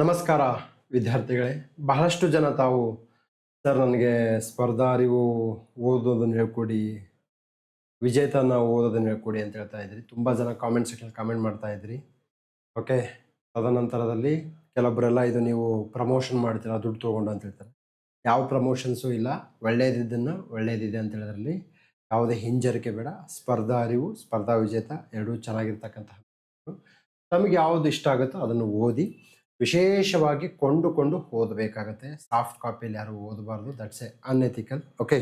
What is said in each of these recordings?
ನಮಸ್ಕಾರ ವಿದ್ಯಾರ್ಥಿಗಳೇ. ಬಹಳಷ್ಟು ಜನ ತಾವು ಸರ್ ನನಗೆ ಸ್ಪರ್ಧಾ ಅರಿವು ಓದೋದನ್ನು ಹೇಳ್ಕೊಡಿ, ವಿಜೇತನ ಓದೋದನ್ನು ಹೇಳ್ಕೊಡಿ ಅಂತ ಹೇಳ್ತಾ ಇದ್ರಿ. ತುಂಬ ಜನ ಕಾಮೆಂಟ್ ಸೆಕ್ಷನ್ ಕಾಮೆಂಟ್ ಮಾಡ್ತಾ ಇದ್ರಿ. ಓಕೆ, ತದನಂತರದಲ್ಲಿ ಕೆಲವೊಬ್ಬರೆಲ್ಲ ಇದು ನೀವು ಪ್ರಮೋಷನ್ ಮಾಡ್ತೀರಾ ದುಡ್ಡು ತೊಗೊಂಡು ಅಂತ ಹೇಳ್ತಾರೆ. ಯಾವ ಪ್ರಮೋಷನ್ಸು ಇಲ್ಲ, ಒಳ್ಳೆಯದಿದ್ದನ್ನು ಒಳ್ಳೆಯದಿದೆ ಅಂತ ಹೇಳೋದ್ರಲ್ಲಿ ಯಾವುದೇ ಹಿಂಜರಿಕೆ ಬೇಡ. ಸ್ಪರ್ಧಾ ಅರಿವು, ಸ್ಪರ್ಧಾ ವಿಜೇತ ಎರಡೂ ಚೆನ್ನಾಗಿರ್ತಕ್ಕಂತಹ. ನಮಗೆ ಯಾವುದು ಇಷ್ಟ ಆಗುತ್ತೋ ಅದನ್ನು ಓದಿ, ವಿಶೇಷವಾಗಿ ಕೊಂಡುಕೊಂಡು ಓದಬೇಕಾಗತ್ತೆ. ಸಾಫ್ಟ್ ಕಾಪಿಯಲ್ಲಿ ಯಾರು ಓದಬಾರ್ದು, that's a unethical. Okay,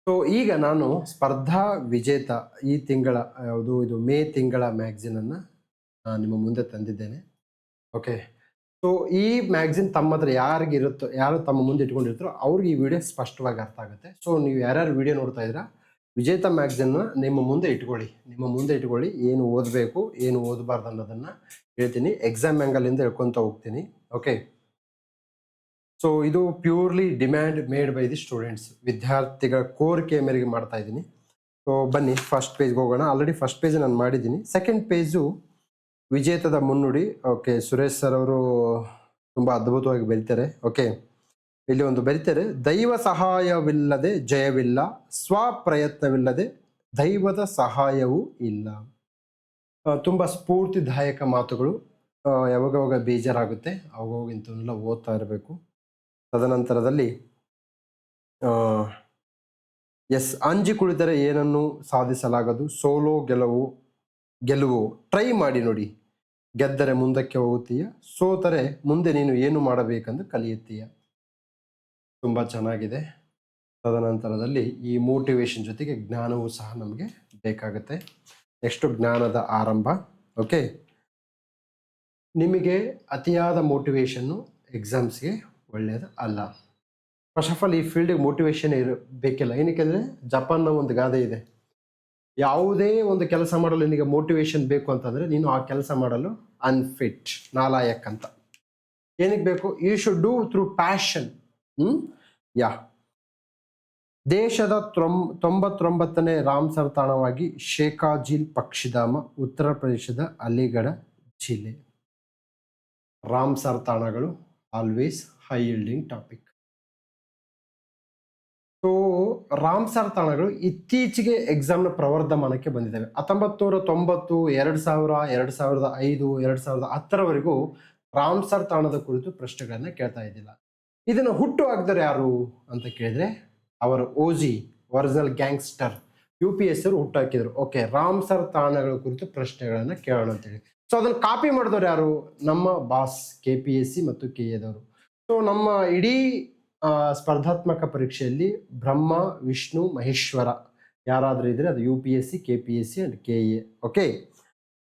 so ಈಗ ನಾನು ಸ್ಪರ್ಧಾ ವಿಜೇತ ಈ ತಿಂಗಳ ಯಾವುದು ಇದು ಮೇ ತಿಂಗಳ ಮ್ಯಾಗ್ಝಿನನ್ನು ನಿಮ್ಮ ಮುಂದೆ ತಂದಿದ್ದೇನೆ. ಓಕೆ, ಸೊ ಈ ಮ್ಯಾಗ್ಝಿನ್ ತಮ್ಮ ಹತ್ರ ಯಾರಿಗಿರುತ್ತೋ, ಯಾರು ತಮ್ಮ ಮುಂದೆ ಇಟ್ಕೊಂಡಿರ್ತಾರೋ ಅವ್ರಿಗೆ ಈ ವಿಡಿಯೋ ಸ್ಪಷ್ಟವಾಗಿ ಅರ್ಥ ಆಗುತ್ತೆ. ಸೊ ನೀವು ಯಾರ್ಯಾರು ವಿಡಿಯೋ ನೋಡ್ತಾ ಇದ್ದೀರಾ, ವಿಜೇತ ಮ್ಯಾಗ್ಝಿನ್ನ ನಿಮ್ಮ ಮುಂದೆ ಇಟ್ಕೊಳ್ಳಿ. ಏನು ಓದಬೇಕು, ಏನು ಓದಬಾರ್ದು ಅನ್ನೋದನ್ನು ಹೇಳ್ತೀನಿ. ಎಕ್ಸಾಮ್ ಆ್ಯಂಗಲಿಂದ ಹೇಳ್ಕೊತ ಹೋಗ್ತೀನಿ. ಓಕೆ, ಸೊ ಇದು purely demand made by the students, ವಿದ್ಯಾರ್ಥಿಗಳ ಕೋರಿಕೆ ಮೇರೆಗೆ ಮಾಡ್ತಾ ಇದ್ದೀನಿ. ಸೊ ಬನ್ನಿ ಫಸ್ಟ್ ಪೇಜ್ಗೆ ಹೋಗೋಣ. ಆಲ್ರೆಡಿ ಫಸ್ಟ್ ಪೇಜ್ ನಾನು ಮಾಡಿದ್ದೀನಿ. ಸೆಕೆಂಡ್ ಪೇಜು ವಿಜೇತದ ಮುನ್ನುಡಿ. ಓಕೆ, ಸುರೇಶ್ ಸರ್ ಅವರು ತುಂಬ ಅದ್ಭುತವಾಗಿ ಬರೀತಾರೆ. ಓಕೆ, ಇಲ್ಲಿ ಒಂದು ಬರೀತಾರೆ, ದೈವ ಸಹಾಯವಿಲ್ಲದೆ ಜಯವಿಲ್ಲ, ಸ್ವಪ್ರಯತ್ನವಿಲ್ಲದೆ ದೈವದ ಸಹಾಯವೂ ಇಲ್ಲ. ತುಂಬ ಸ್ಫೂರ್ತಿದಾಯಕ ಮಾತುಗಳು. ಯಾವಾಗವಾಗ ಬೇಜಾರಾಗುತ್ತೆ, ಅವಾಗ ಇಂಥವನ್ನೆಲ್ಲ ಓದ್ತಾ ಇರಬೇಕು. ತದನಂತರದಲ್ಲಿ ಅಂಜಿ ಕುಳಿತರೆ ಏನನ್ನು ಸಾಧಿಸಲಾಗದು, ಸೋಲೋ ಗೆಲುವು ಟ್ರೈ ಮಾಡಿ ನೋಡಿ, ಗೆದ್ದರೆ ಮುಂದಕ್ಕೆ ಹೋಗುತ್ತೀಯ, ಸೋತರೆ ಮುಂದೆ ನೀನು ಏನು ಮಾಡಬೇಕೆಂದು ಕಲಿಯುತ್ತೀಯ. ತುಂಬ ಚೆನ್ನಾಗಿದೆ. ತದನಂತರದಲ್ಲಿ ಈ ಮೋಟಿವೇಶನ್ ಜೊತೆಗೆ ಜ್ಞಾನವೂ ಸಹ ನಮಗೆ ಬೇಕಾಗುತ್ತೆ. ನೆಕ್ಸ್ಟು ಜ್ಞಾನದ ಆರಂಭ. ಓಕೆ, ನಿಮಗೆ ಅತಿಯಾದ ಮೋಟಿವೇಶನ್ನು ಎಕ್ಸಾಮ್ಸ್ಗೆ ಒಳ್ಳೆಯದು ಅಲ್ಲ. ಫಸ್ಟ್ ಆಫ್ ಆಲ್ ಈ ಫೀಲ್ಡಿಗೆ ಮೋಟಿವೇಶನ್ ಬೇಕಿಲ್ಲ. ಏನಕ್ಕೆ ಅಂದರೆ ಜಪಾನ್ನ ಒಂದು ಗಾದೆ ಇದೆ, ಯಾವುದೇ ಒಂದು ಕೆಲಸ ಮಾಡಲು ನಿನಗೆ ಮೋಟಿವೇಶನ್ ಬೇಕು ಅಂತಂದರೆ ನೀನು ಆ ಕೆಲಸ ಮಾಡಲು ಅನ್ಫಿಟ್, ನಾಲಾಯಕ್ ಅಂತ. ಏನಕ್ಕೆ ಬೇಕು? You should do through passion. ದೇಶದ 99ನೇ ರಾಮ್ಸರ್ ತಾಣವಾಗಿ ಶೇಖಾಜಿಲ್ ಪಕ್ಷಿಧಾಮ, ಉತ್ತರ ಪ್ರದೇಶದ ಅಲಿಗಢ ಜಿಲ್ಲೆ. ರಾಮ್ಸರ್ ತಾಣಗಳು always high yielding topic. So Ramsar ತಾಣಗಳು ಇತ್ತೀಚೆಗೆ ಎಕ್ಸಾಮ್ನ ಪ್ರವರ್ಧಮಾನಕ್ಕೆ ಬಂದಿದ್ದಾವೆ. 1990, 2000, 2005, 2010ರವರೆಗೂ ರಾಮ್ಸರ್ ತಾಣದ ಕುರಿತು ಪ್ರಶ್ನೆಗಳನ್ನ ಕೇಳ್ತಾ ಇದ್ದಿಲ್ಲ. ಇದನ್ನು ಹುಟ್ಟು ಹಾಕಿದರೆ ಯಾರು ಅಂತ ಕೇಳಿದ್ರೆ ಅವರ ಓಜಿ, ಒರಿಜಿನಲ್ ಗ್ಯಾಂಗ್ಸ್ಟರ್ UPSC ಅವರು ಹುಟ್ಟು ಹಾಕಿದ್ರು. ಓಕೆ, ರಾಮ್ಸರ್ ತಾಣಗಳ ಕುರಿತು ಪ್ರಶ್ನೆಗಳನ್ನ ಕೇಳೋಣ ಅಂತೇಳಿ. ಸೊ ಅದನ್ನು ಕಾಪಿ ಮಾಡಿದವರು ಯಾರು? ನಮ್ಮ ಬಾಸ್ KPSC ಮತ್ತು KA ದವರು. ಸೊ ನಮ್ಮ ಇಡೀ ಸ್ಪರ್ಧಾತ್ಮಕ ಪರೀಕ್ಷೆಯಲ್ಲಿ ಬ್ರಹ್ಮ, ವಿಷ್ಣು, ಮಹೇಶ್ವರ ಯಾರಾದರೂ ಇದ್ರೆ ಅದು UPSC, KPSC and KA. Okay,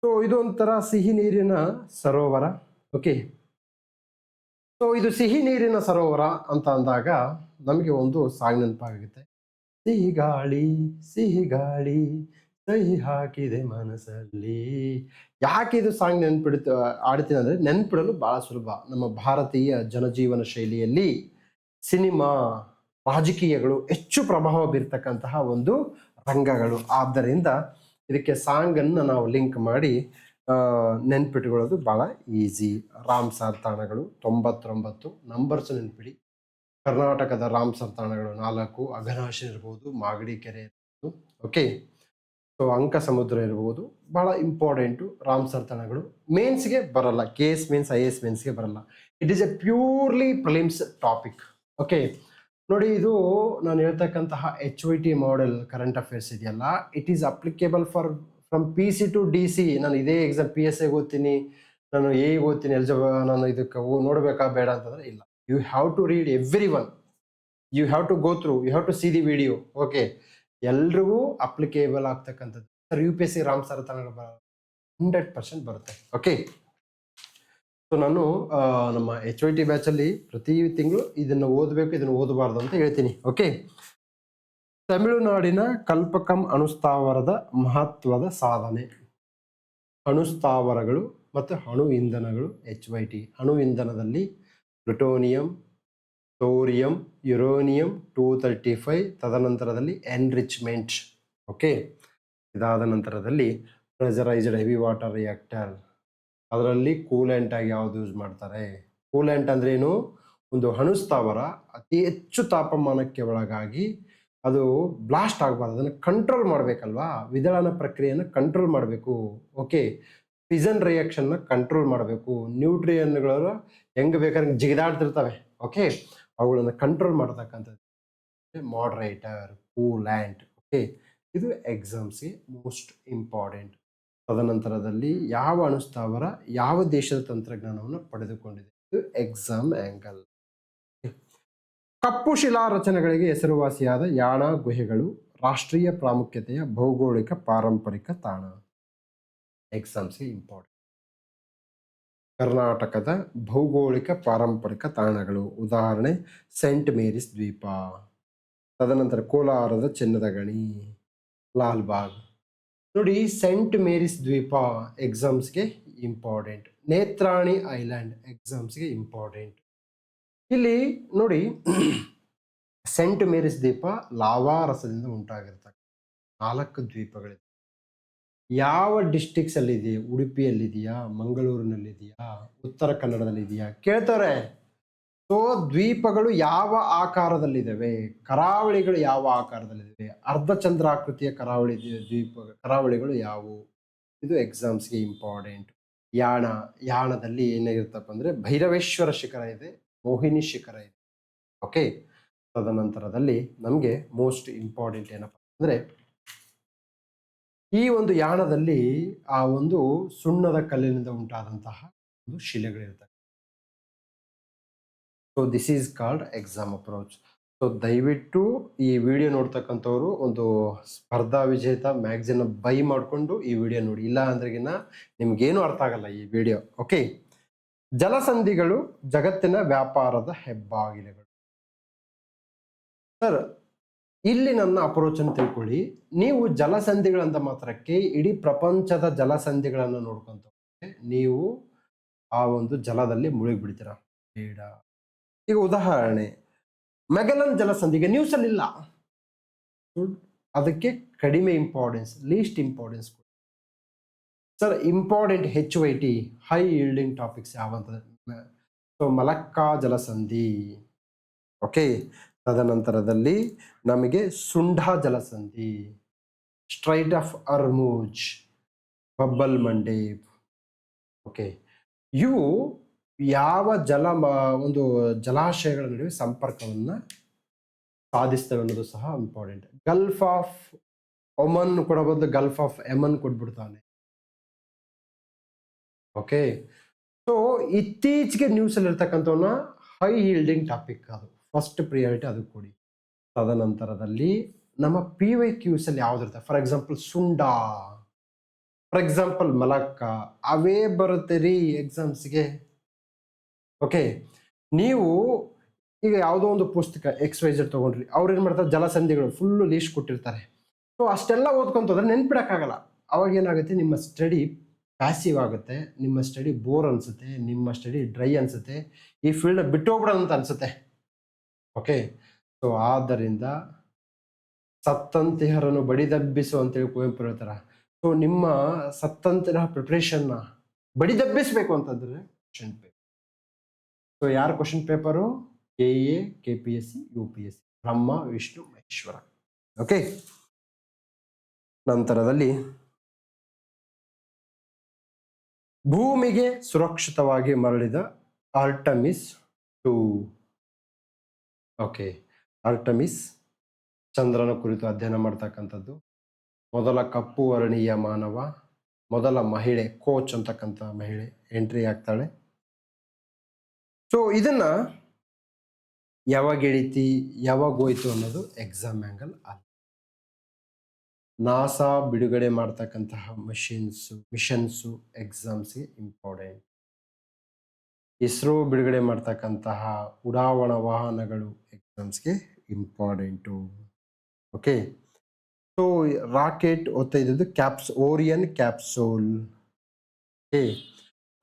so ಇದು ಒಂಥರ ಸಿಹಿ ನೀರಿನ ಸರೋವರ. ಓಕೆ, ಸೊ ಇದು ಸಿಹಿ ನೀರಿನ ಸರೋವರ ಅಂತ ಅಂದಾಗ ನಮಗೆ ಒಂದು ಸಾಂಗ್ ನೆನಪಾಗುತ್ತೆ. ಸಿಹಿ ಗಾಳಿ ಸಹಿ ಹಾಕಿದೆ ಮನಸ್ಸಲ್ಲಿ. ಯಾಕೆ ಇದು ಸಾಂಗ್ ಆಡ್ತೀನಿ ಅಂದರೆ ನೆನ್ಪಿಡಲು ಬಹಳ ಸುಲಭ. ನಮ್ಮ ಭಾರತೀಯ ಜನಜೀವನ ಶೈಲಿಯಲ್ಲಿ ಸಿನಿಮಾ, ರಾಜಕೀಯಗಳು ಹೆಚ್ಚು ಪ್ರಭಾವ ಬೀರ್ತಕ್ಕಂತಹ ಒಂದು ರಂಗಗಳು. ಆದ್ದರಿಂದ ಇದಕ್ಕೆ ಸಾಂಗನ್ನು ನಾವು ಲಿಂಕ್ ಮಾಡಿ ನೆನ್ಪಿಟ್ಕೊಳ್ಳೋದು ಭಾಳ ಈಸಿ. ರಾಮ್ಸರ್ ತಾಣಗಳು 99 ನಂಬರ್ಸ್ ನೆನ್ಪಿಡಿ. ಕರ್ನಾಟಕದ ರಾಮ್ಸರ್ ತಾಣಗಳು 4, ಅಘನಾಶಿನಿ ಇರ್ಬೋದು, ಮಾಗಡಿ ಕೆರೆ ಇರ್ಬೋದು. ಓಕೆ, ಸೊ ಅಂಕ ಸಮುದ್ರ ಇರ್ಬೋದು. ಭಾಳ ಇಂಪಾರ್ಟೆಂಟು ರಾಮ್ಸರ್ ತಾಣಗಳು. ಮೇನ್ಸ್ಗೆ ಬರಲ್ಲ, KS ಮೇನ್ಸ್, IAS ಮೇನ್ಸ್ಗೆ ಬರಲ್ಲ. It is a purely prelims topic. Okay, ನೋಡಿ, ಇದು ನಾನು ಹೇಳ್ತಕ್ಕಂತಹ HYT ಮಾಡೆಲ್ ಕರೆಂಟ್ ಅಫೇರ್ಸ್ ಇದೆಯಲ್ಲ, it is applicable from PC to DC. ನಾನು ಇದೇ ಎಕ್ಸಾಮ್ PSI ಓದ್ತೀನಿ, ನಾನು A ಓದ್ತೀನಿ, ನಾನು ಇದಕ್ಕೆ ನೋಡಬೇಕಾ ಬೇಡ ಅಂತಂದ್ರೆ ಇಲ್ಲ. You have to read every one, you have to go through, you have to see the video. Okay, ಎಲ್ರಿಗೂ ಅಪ್ಲಿಕೇಬಲ್ ಆಗ್ತಕ್ಕಂಥದ್ದು. ಸರ್ UPSC ರಾಮ್ಸರ್ ತಾಣಗಳು 100% ಬರುತ್ತೆ. ಓಕೆ, ಸೊ ನಾನು ನಮ್ಮ HYT ಬ್ಯಾಚಲ್ಲಿ ಪ್ರತಿ ತಿಂಗಳು ಇದನ್ನು ಓದಬೇಕು, ಇದನ್ನು ಓದಬಾರ್ದು ಅಂತ ಹೇಳ್ತೀನಿ. ಓಕೆ, ತಮಿಳುನಾಡಿನ ಕಲ್ಪಕಂ ಅಣುಸ್ಥಾವರದ ಮಹತ್ವದ ಸಾಧನೆ. ಅಣುಸ್ಥಾವರಗಳು ಮತ್ತು ಅಣು ಇಂಧನಗಳು. HYT ಅಣು ಇಂಧನದಲ್ಲಿ ಪ್ಲುಟೋನಿಯಂ, ಥೋರಿಯಂ, ಯುರೇನಿಯಂ 235, ತದನಂತರದಲ್ಲಿ ಎನ್ರಿಚ್ಮೆಂಟ್. ಓಕೆ, ಇದಾದ ನಂತರದಲ್ಲಿ ಪ್ರೆಷರೈಸ್ಡ್ ಹೆವಿ ವಾಟರ್ ರಿಯಾಕ್ಟರ್, ಅದರಲ್ಲಿ ಕೂಲೆಂಟ್ ಆಗಿ ಯಾವ್ದು ಯೂಸ್ ಮಾಡ್ತಾರೆ? ಕೂಲೆಂಟ್ ಅಂದ್ರೆ ಏನು? ಒಂದು ಅಣುಸ್ಥಾವರ ಅತಿ ಹೆಚ್ಚು ತಾಪಮಾನಕ್ಕೆ ಒಳಗಾಗಿ ಅದು ಬ್ಲಾಸ್ಟ್ ಆಗಬಾರ್ದು, ಅದನ್ನು ಕಂಟ್ರೋಲ್ ಮಾಡಬೇಕಲ್ವಾ? ವಿದಳನ ಪ್ರಕ್ರಿಯೆಯನ್ನು ಕಂಟ್ರೋಲ್ ಮಾಡಬೇಕು. ಓಕೆ, ಫಿಸನ್ ರಿಯಾಕ್ಷನ್ನ ಕಂಟ್ರೋಲ್ ಮಾಡಬೇಕು. ನ್ಯೂಟ್ರಿಯನ್ಗಳು ಹೆಂಗೆ ಬೇಕಾದ್ರೆ ಜಿಗಿದಾಡ್ತಿರ್ತವೆ. ಓಕೆ, ಅವುಗಳನ್ನು ಕಂಟ್ರೋಲ್ ಮಾಡ್ತಕ್ಕಂಥದ್ದು ಮಾಡರೇಟರ್, ಕೂಲ್ಯಾಂಟ್. ಓಕೆ, ಇದು ಎಕ್ಸಾಮ್ಸ್ಗೆ ಮೋಸ್ಟ್ ಇಂಪಾರ್ಟೆಂಟ್. ತದನಂತರದಲ್ಲಿ ಯಾವ ಅಣುಸ್ಥಾವರ ಯಾವ ದೇಶದ ತಂತ್ರಜ್ಞಾನವನ್ನು ಪಡೆದುಕೊಂಡಿದೆ? ಇದು ಎಕ್ಸಾಮ್ ಆಂಗಲ್. ಕಪ್ಪು ಶಿಲಾ ರಚನೆಗಳಿಗೆ ಹೆಸರುವಾಸಿಯಾದ ಯಾಣ ಗುಹೆಗಳು ರಾಷ್ಟ್ರೀಯ ಪ್ರಾಮುಖ್ಯತೆಯ ಭೌಗೋಳಿಕ ಪಾರಂಪರಿಕ ತಾಣ. ಎಕ್ಸಾಮ್ಸ್ಗೆ ಇಂಪಾರ್ಟೆಂಟ್. ಕರ್ನಾಟಕದ ಭೌಗೋಳಿಕ ಪಾರಂಪರಿಕ ತಾಣಗಳು ಉದಾಹರಣೆ ಸೆಂಟ್ ಮೇರಿಸ್ ದ್ವೀಪ, ತದನಂತರ ಕೋಲಾರದ ಚಿನ್ನದ ಗಣಿ, ಲಾಲ್ಬಾಗ್. ನೋಡಿ, ಸೆಂಟ್ ಮೇರಿಸ್ ದ್ವೀಪ ಎಕ್ಸಾಮ್ಸ್ಗೆ ಇಂಪಾರ್ಟೆಂಟ್. ನೇತ್ರಾಣಿ ಐಲ್ಯಾಂಡ್ ಎಕ್ಸಾಮ್ಸ್ಗೆ ಇಂಪಾರ್ಟೆಂಟ್. ಇಲ್ಲಿ ನೋಡಿ, ಸೆಂಟ್ ಮೇರಿಸ್ ದ್ವೀಪ ಲಾವಾ ರಸದಿಂದ ಉಂಟಾಗಿರ್ತಕ್ಕ 4 ದ್ವೀಪಗಳಿದೆ. ಯಾವ ಡಿಸ್ಟಿಕ್ಸ್ ಅಲ್ಲಿ ಇದೆಯಾ? ಉಡುಪಿಯಲ್ಲಿದೆಯಾ, ಮಂಗಳೂರಿನಲ್ಲಿದೆಯಾ, ಉತ್ತರ ಕನ್ನಡದಲ್ಲಿದೆಯಾ ಕೇಳ್ತಾರೆ. ಸೊ ದ್ವೀಪಗಳು ಯಾವ ಆಕಾರದಲ್ಲಿದ್ದಾವೆ, ಕರಾವಳಿಗಳು ಯಾವ ಆಕಾರದಲ್ಲಿದ್ದಾವೆ, ಅರ್ಧಚಂದ್ರಾಕೃತಿಯ ಕರಾವಳಿಗಳು ಯಾವುವು? ಇದು ಎಕ್ಸಾಮ್ಸ್ಗೆ ಇಂಪಾರ್ಟೆಂಟ್. ಯಾಣದಲ್ಲಿ ಏನಾಗಿರ್ತಪ್ಪ ಅಂದ್ರೆ ಭೈರವೇಶ್ವರ ಶಿಖರ ಇದೆ, ಮೋಹಿನಿ ಶಿಖರ ಇದೆ. ಓಕೆ, ತದನಂತರದಲ್ಲಿ ನಮಗೆ ಮೋಸ್ಟ್ ಇಂಪಾರ್ಟೆಂಟ್ ಏನಪ್ಪ ಅಂದ್ರೆ ಈ ಒಂದು ಯಾಣದಲ್ಲಿ ಆ ಒಂದು ಸುಣ್ಣದ ಕಲ್ಲಿನಿಂದ ಉಂಟಾದಂತಹ ಒಂದು ಶಿಲೆಗಳಿರ್ತವೆ. So this is called exam approach. So ದಯವಿಟ್ಟು ಈ ವಿಡಿಯೋ ನೋಡ್ತಕ್ಕಂಥವ್ರು ಒಂದು ಸ್ಪರ್ಧಾ ವಿಜೇತ ಮ್ಯಾಗ್ಝಿನ್ ಬೈ ಮಾಡಿಕೊಂಡು ಈ ವಿಡಿಯೋ ನೋಡಿ, ಇಲ್ಲ ಅಂದ್ರೆಗಿನ ನಿಮ್ಗೇನು ಅರ್ಥ ಆಗಲ್ಲ ಈ ವಿಡಿಯೋ. ಓಕೆ, ಜಲಸಂಧಿಗಳು ಜಗತ್ತಿನ ವ್ಯಾಪಾರದ ಹೆಬ್ಬಾಗಿಲುಗಳು. ಸರ್, ಇಲ್ಲಿ ನನ್ನ ಅಪ್ರೋಚ್ ಅನ್ನು ತಿಳ್ಕೊಳ್ಳಿ. ನೀವು ಜಲಸಂಧಿಗಳಂತ ಮಾತ್ರಕ್ಕೆ ಇಡೀ ಪ್ರಪಂಚದ ಜಲಸಂಧಿಗಳನ್ನು ನೋಡ್ಕೊಂತ ನೀವು ಆ ಒಂದು ಜಲದಲ್ಲಿ ಮುಳುಗಿಬಿಡ್ತೀರ. ಬೇಡ. ಈಗ ಉದಾಹರಣೆ ಮೆಗಲನ್ ಜಲಸಂಧಿಗೆ ನ್ಯೂಸ್ ಅಲ್ಲಿ ಇಲ್ಲ, ಅದಕ್ಕೆ ಕಡಿಮೆ importance, least importance. Sir, important HYT high yielding topics ಯಾವಂತ? ಸೊ ಮಲಕ್ಕಾ ಜಲಸಂಧಿ. ಓಕೆ, ತದನಂತರದಲ್ಲಿ ನಮಗೆ ಸುಂಢ ಜಲಸಂಧಿ, Strait of Hormuz, Bab el Mandeb. Okay, ಇವು ಯಾವ ಒಂದು ಜಲಾಶಯಗಳ ನಡುವೆ ಸಂಪರ್ಕವನ್ನು ಸಾಧಿಸ್ತವೆ ಅನ್ನೋದು ಸಹ ಇಂಪಾರ್ಟೆಂಟ್. ಗಲ್ಫ್ ಆಫ್ ಒಮನ್ ಕೊಡಬಹುದು, ಗಲ್ಫ್ ಆಫ್ ಎಮನ್ ಕೊಟ್ಬಿಡ್ತಾನೆ. ಓಕೆ, ಸೊ ಇತ್ತೀಚೆಗೆ ನ್ಯೂಸ್ ಅಲ್ಲಿ ಇರ್ತಕ್ಕಂಥವನ್ನ ಹೈ ಈಲ್ಡಿಂಗ್ ಟಾಪಿಕ್, ಅದು ಫಸ್ಟ್ ಪ್ರಿಯಾರಿಟಿ, ಅದು ಕೊಡಿ. ತದನಂತರದಲ್ಲಿ ನಮ್ಮ PYQs ಅಲ್ಲಿ ಯಾವ್ದಿರ್ತವೆ? For example Sunda, for example ಮಲಕ್ಕ, ಅವೇ ಬರುತ್ತೆ ರೀ ಎಕ್ಸಾಮ್ಸ್ಗೆ. ಓಕೆ, ನೀವು ಈಗ ಯಾವುದೋ ಒಂದು ಪುಸ್ತಕ XYZ ತಗೊಂಡ್ರಿ, ಅವ್ರು ಏನು ಮಾಡ್ತಾರೆ, ಜಲಸಂಧಿಗಳು ಫುಲ್ಲು ಲೀಸ್ಟ್ ಕೊಟ್ಟಿರ್ತಾರೆ. ಸೊ ಅಷ್ಟೆಲ್ಲ ಓದ್ಕೊಂತಂದ್ರೆ ನೆನ್ಪಿಡಕ್ಕಾಗಲ್ಲ. ಅವಾಗ ಏನಾಗುತ್ತೆ, ನಿಮ್ಮ ಸ್ಟಡಿ ಪ್ಯಾಸಿವ್ ಆಗುತ್ತೆ, ನಿಮ್ಮ ಸ್ಟಡಿ ಬೋರ್ ಅನ್ಸುತ್ತೆ, ನಿಮ್ಮ ಸ್ಟಡಿ ಡ್ರೈ ಅನ್ಸುತ್ತೆ, ಈ ಫೀಲ್ಡ್ ಬಿಟ್ಟು ಹೋಗ್ಬಿಡೋಣ ಅಂತ ಅನ್ಸುತ್ತೆ. ಓಕೆ, ಸೊ ಆದ್ದರಿಂದ ಸತ್ತಂತಿಹರನ್ನು ಬಡಿದಬ್ಬಿಸು ಅಂತೇಳಿ ಕುವೆಂಪು ಹೇಳ್ತಾರ. ಸೊ ನಿಮ್ಮ ಸತ್ತಂತಿರ ಪ್ರಿಪ್ರೇಷನ್ನ ಬಡಿದಬ್ಬಿಸ್ಬೇಕು ಅಂತಂದ್ರೆ ಕ್ವಶನ್ ಪೇಪರ್. ಸೊ ಯಾರ question paper? KA, KPSC, UPSC, Brahma Vishnu Maheshwara. Okay, ನಂತರದಲ್ಲಿ ಭೂಮಿಗೆ ಸುರಕ್ಷಿತವಾಗಿ ಮರಳಿದ ಆರ್ಟಮಿಸ್ 2. ಓಕೆ, ಆರ್ಟಮಿಸ್ ಚಂದ್ರನ ಕುರಿತು ಅಧ್ಯಯನ ಮಾಡ್ತಕ್ಕಂಥದ್ದು. ಮೊದಲ ಕಪ್ಪು ವರ್ಣೀಯ ಮಾನವ, ಮೊದಲ ಮಹಿಳೆ, ಕೋಚ್ ಅಂತಕ್ಕಂಥ ಮಹಿಳೆ ಎಂಟ್ರಿ ಆಗ್ತಾಳೆ. ಸೊ ಇದನ್ನ ಯಾವಾಗ ಇಳಿತಿ, ಯಾವಾಗ ಹೋಯ್ತು ಅನ್ನೋದು ಎಕ್ಸಾಮ್ ಆಂಗಲ್ ಅಲ್ಲ. ನಾಸಾ ಬಿಡುಗಡೆ ಮಾಡ್ತಕ್ಕಂತಹ ಮಿಷನ್ಸು ಎಕ್ಸಾಮ್ಸ್ಗೆ ಇಂಪಾರ್ಟೆಂಟ್. ಇಸ್ರೋ ಬಿಡುಗಡೆ ಮಾಡ್ತಕ್ಕಂತಹ ಉಡಾವಣಾ ವಾಹನಗಳು ಎಕ್ಸಾಮ್ಸ್ಗೆ ಇಂಪಾರ್ಟೆಂಟು. ಓಕೆ, ಸೊ ರಾಕೆಟ್ ಓದ್ತಾ ಇದ್ದದ್ದು ಓರಿಯನ್ ಕ್ಯಾಪ್ಸೂಲ್. ಓಕೆ,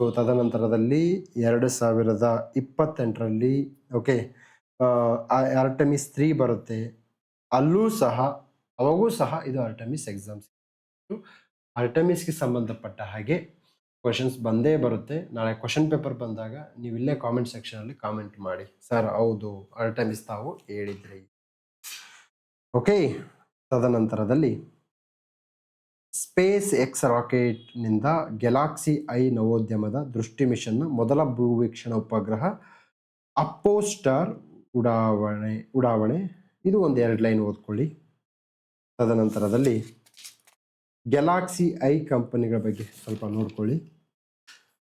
ಸೊ ತದನಂತರದಲ್ಲಿ 2028ರಲ್ಲಿ ಓಕೆ ಆರ್ಟಮಿಸ್ 3 ಬರುತ್ತೆ. ಅವಾಗೂ ಸಹ ಇದು ಆರ್ಟಮಿಸ್ ಎಕ್ಸಾಮ್ಸ್. ಆರ್ಟಮಿಸ್ಗೆ ಸಂಬಂಧಪಟ್ಟ ಹಾಗೆ ಕ್ವಶನ್ಸ್ ಬಂದೇ ಬರುತ್ತೆ. ನಾಳೆ ಕ್ವಶನ್ ಪೇಪರ್ ಬಂದಾಗ ನೀವು ಇಲ್ಲೇ ಕಾಮೆಂಟ್ ಸೆಕ್ಷನಲ್ಲಿ ಕಾಮೆಂಟ್ ಮಾಡಿ, ಸರ್ ಹೌದು ಆರ್ಟೆಮಿಸ್ ತಾವು ಹೇಳಿದ್ರಿ. ಓಕೆ, ತದನಂತರದಲ್ಲಿ ಸ್ಪೇಸ್ ಎಕ್ಸ್ ರಾಕೆಟ್ನಿಂದ ಗ್ಯಾಲಕ್ಸಿ ಐ ನವೋದ್ಯಮದ ದೃಷ್ಟಿ ಮಿಷನ್ನ ಮೊದಲ ಭೂವೀಕ್ಷಣ ಉಪಗ್ರಹ ಅಪೋಸ್ಟಾರ್ ಉಡಾವಣೆ. ಇದು ಒಂದು 2 ಲೈನ್ ಓದ್ಕೊಳ್ಳಿ. ತದನಂತರದಲ್ಲಿ ಗ್ಯಾಲಕ್ಸಿ ಐ ಕಂಪನಿಗಳ ಬಗ್ಗೆ ಸ್ವಲ್ಪ ನೋಡ್ಕೊಳ್ಳಿ.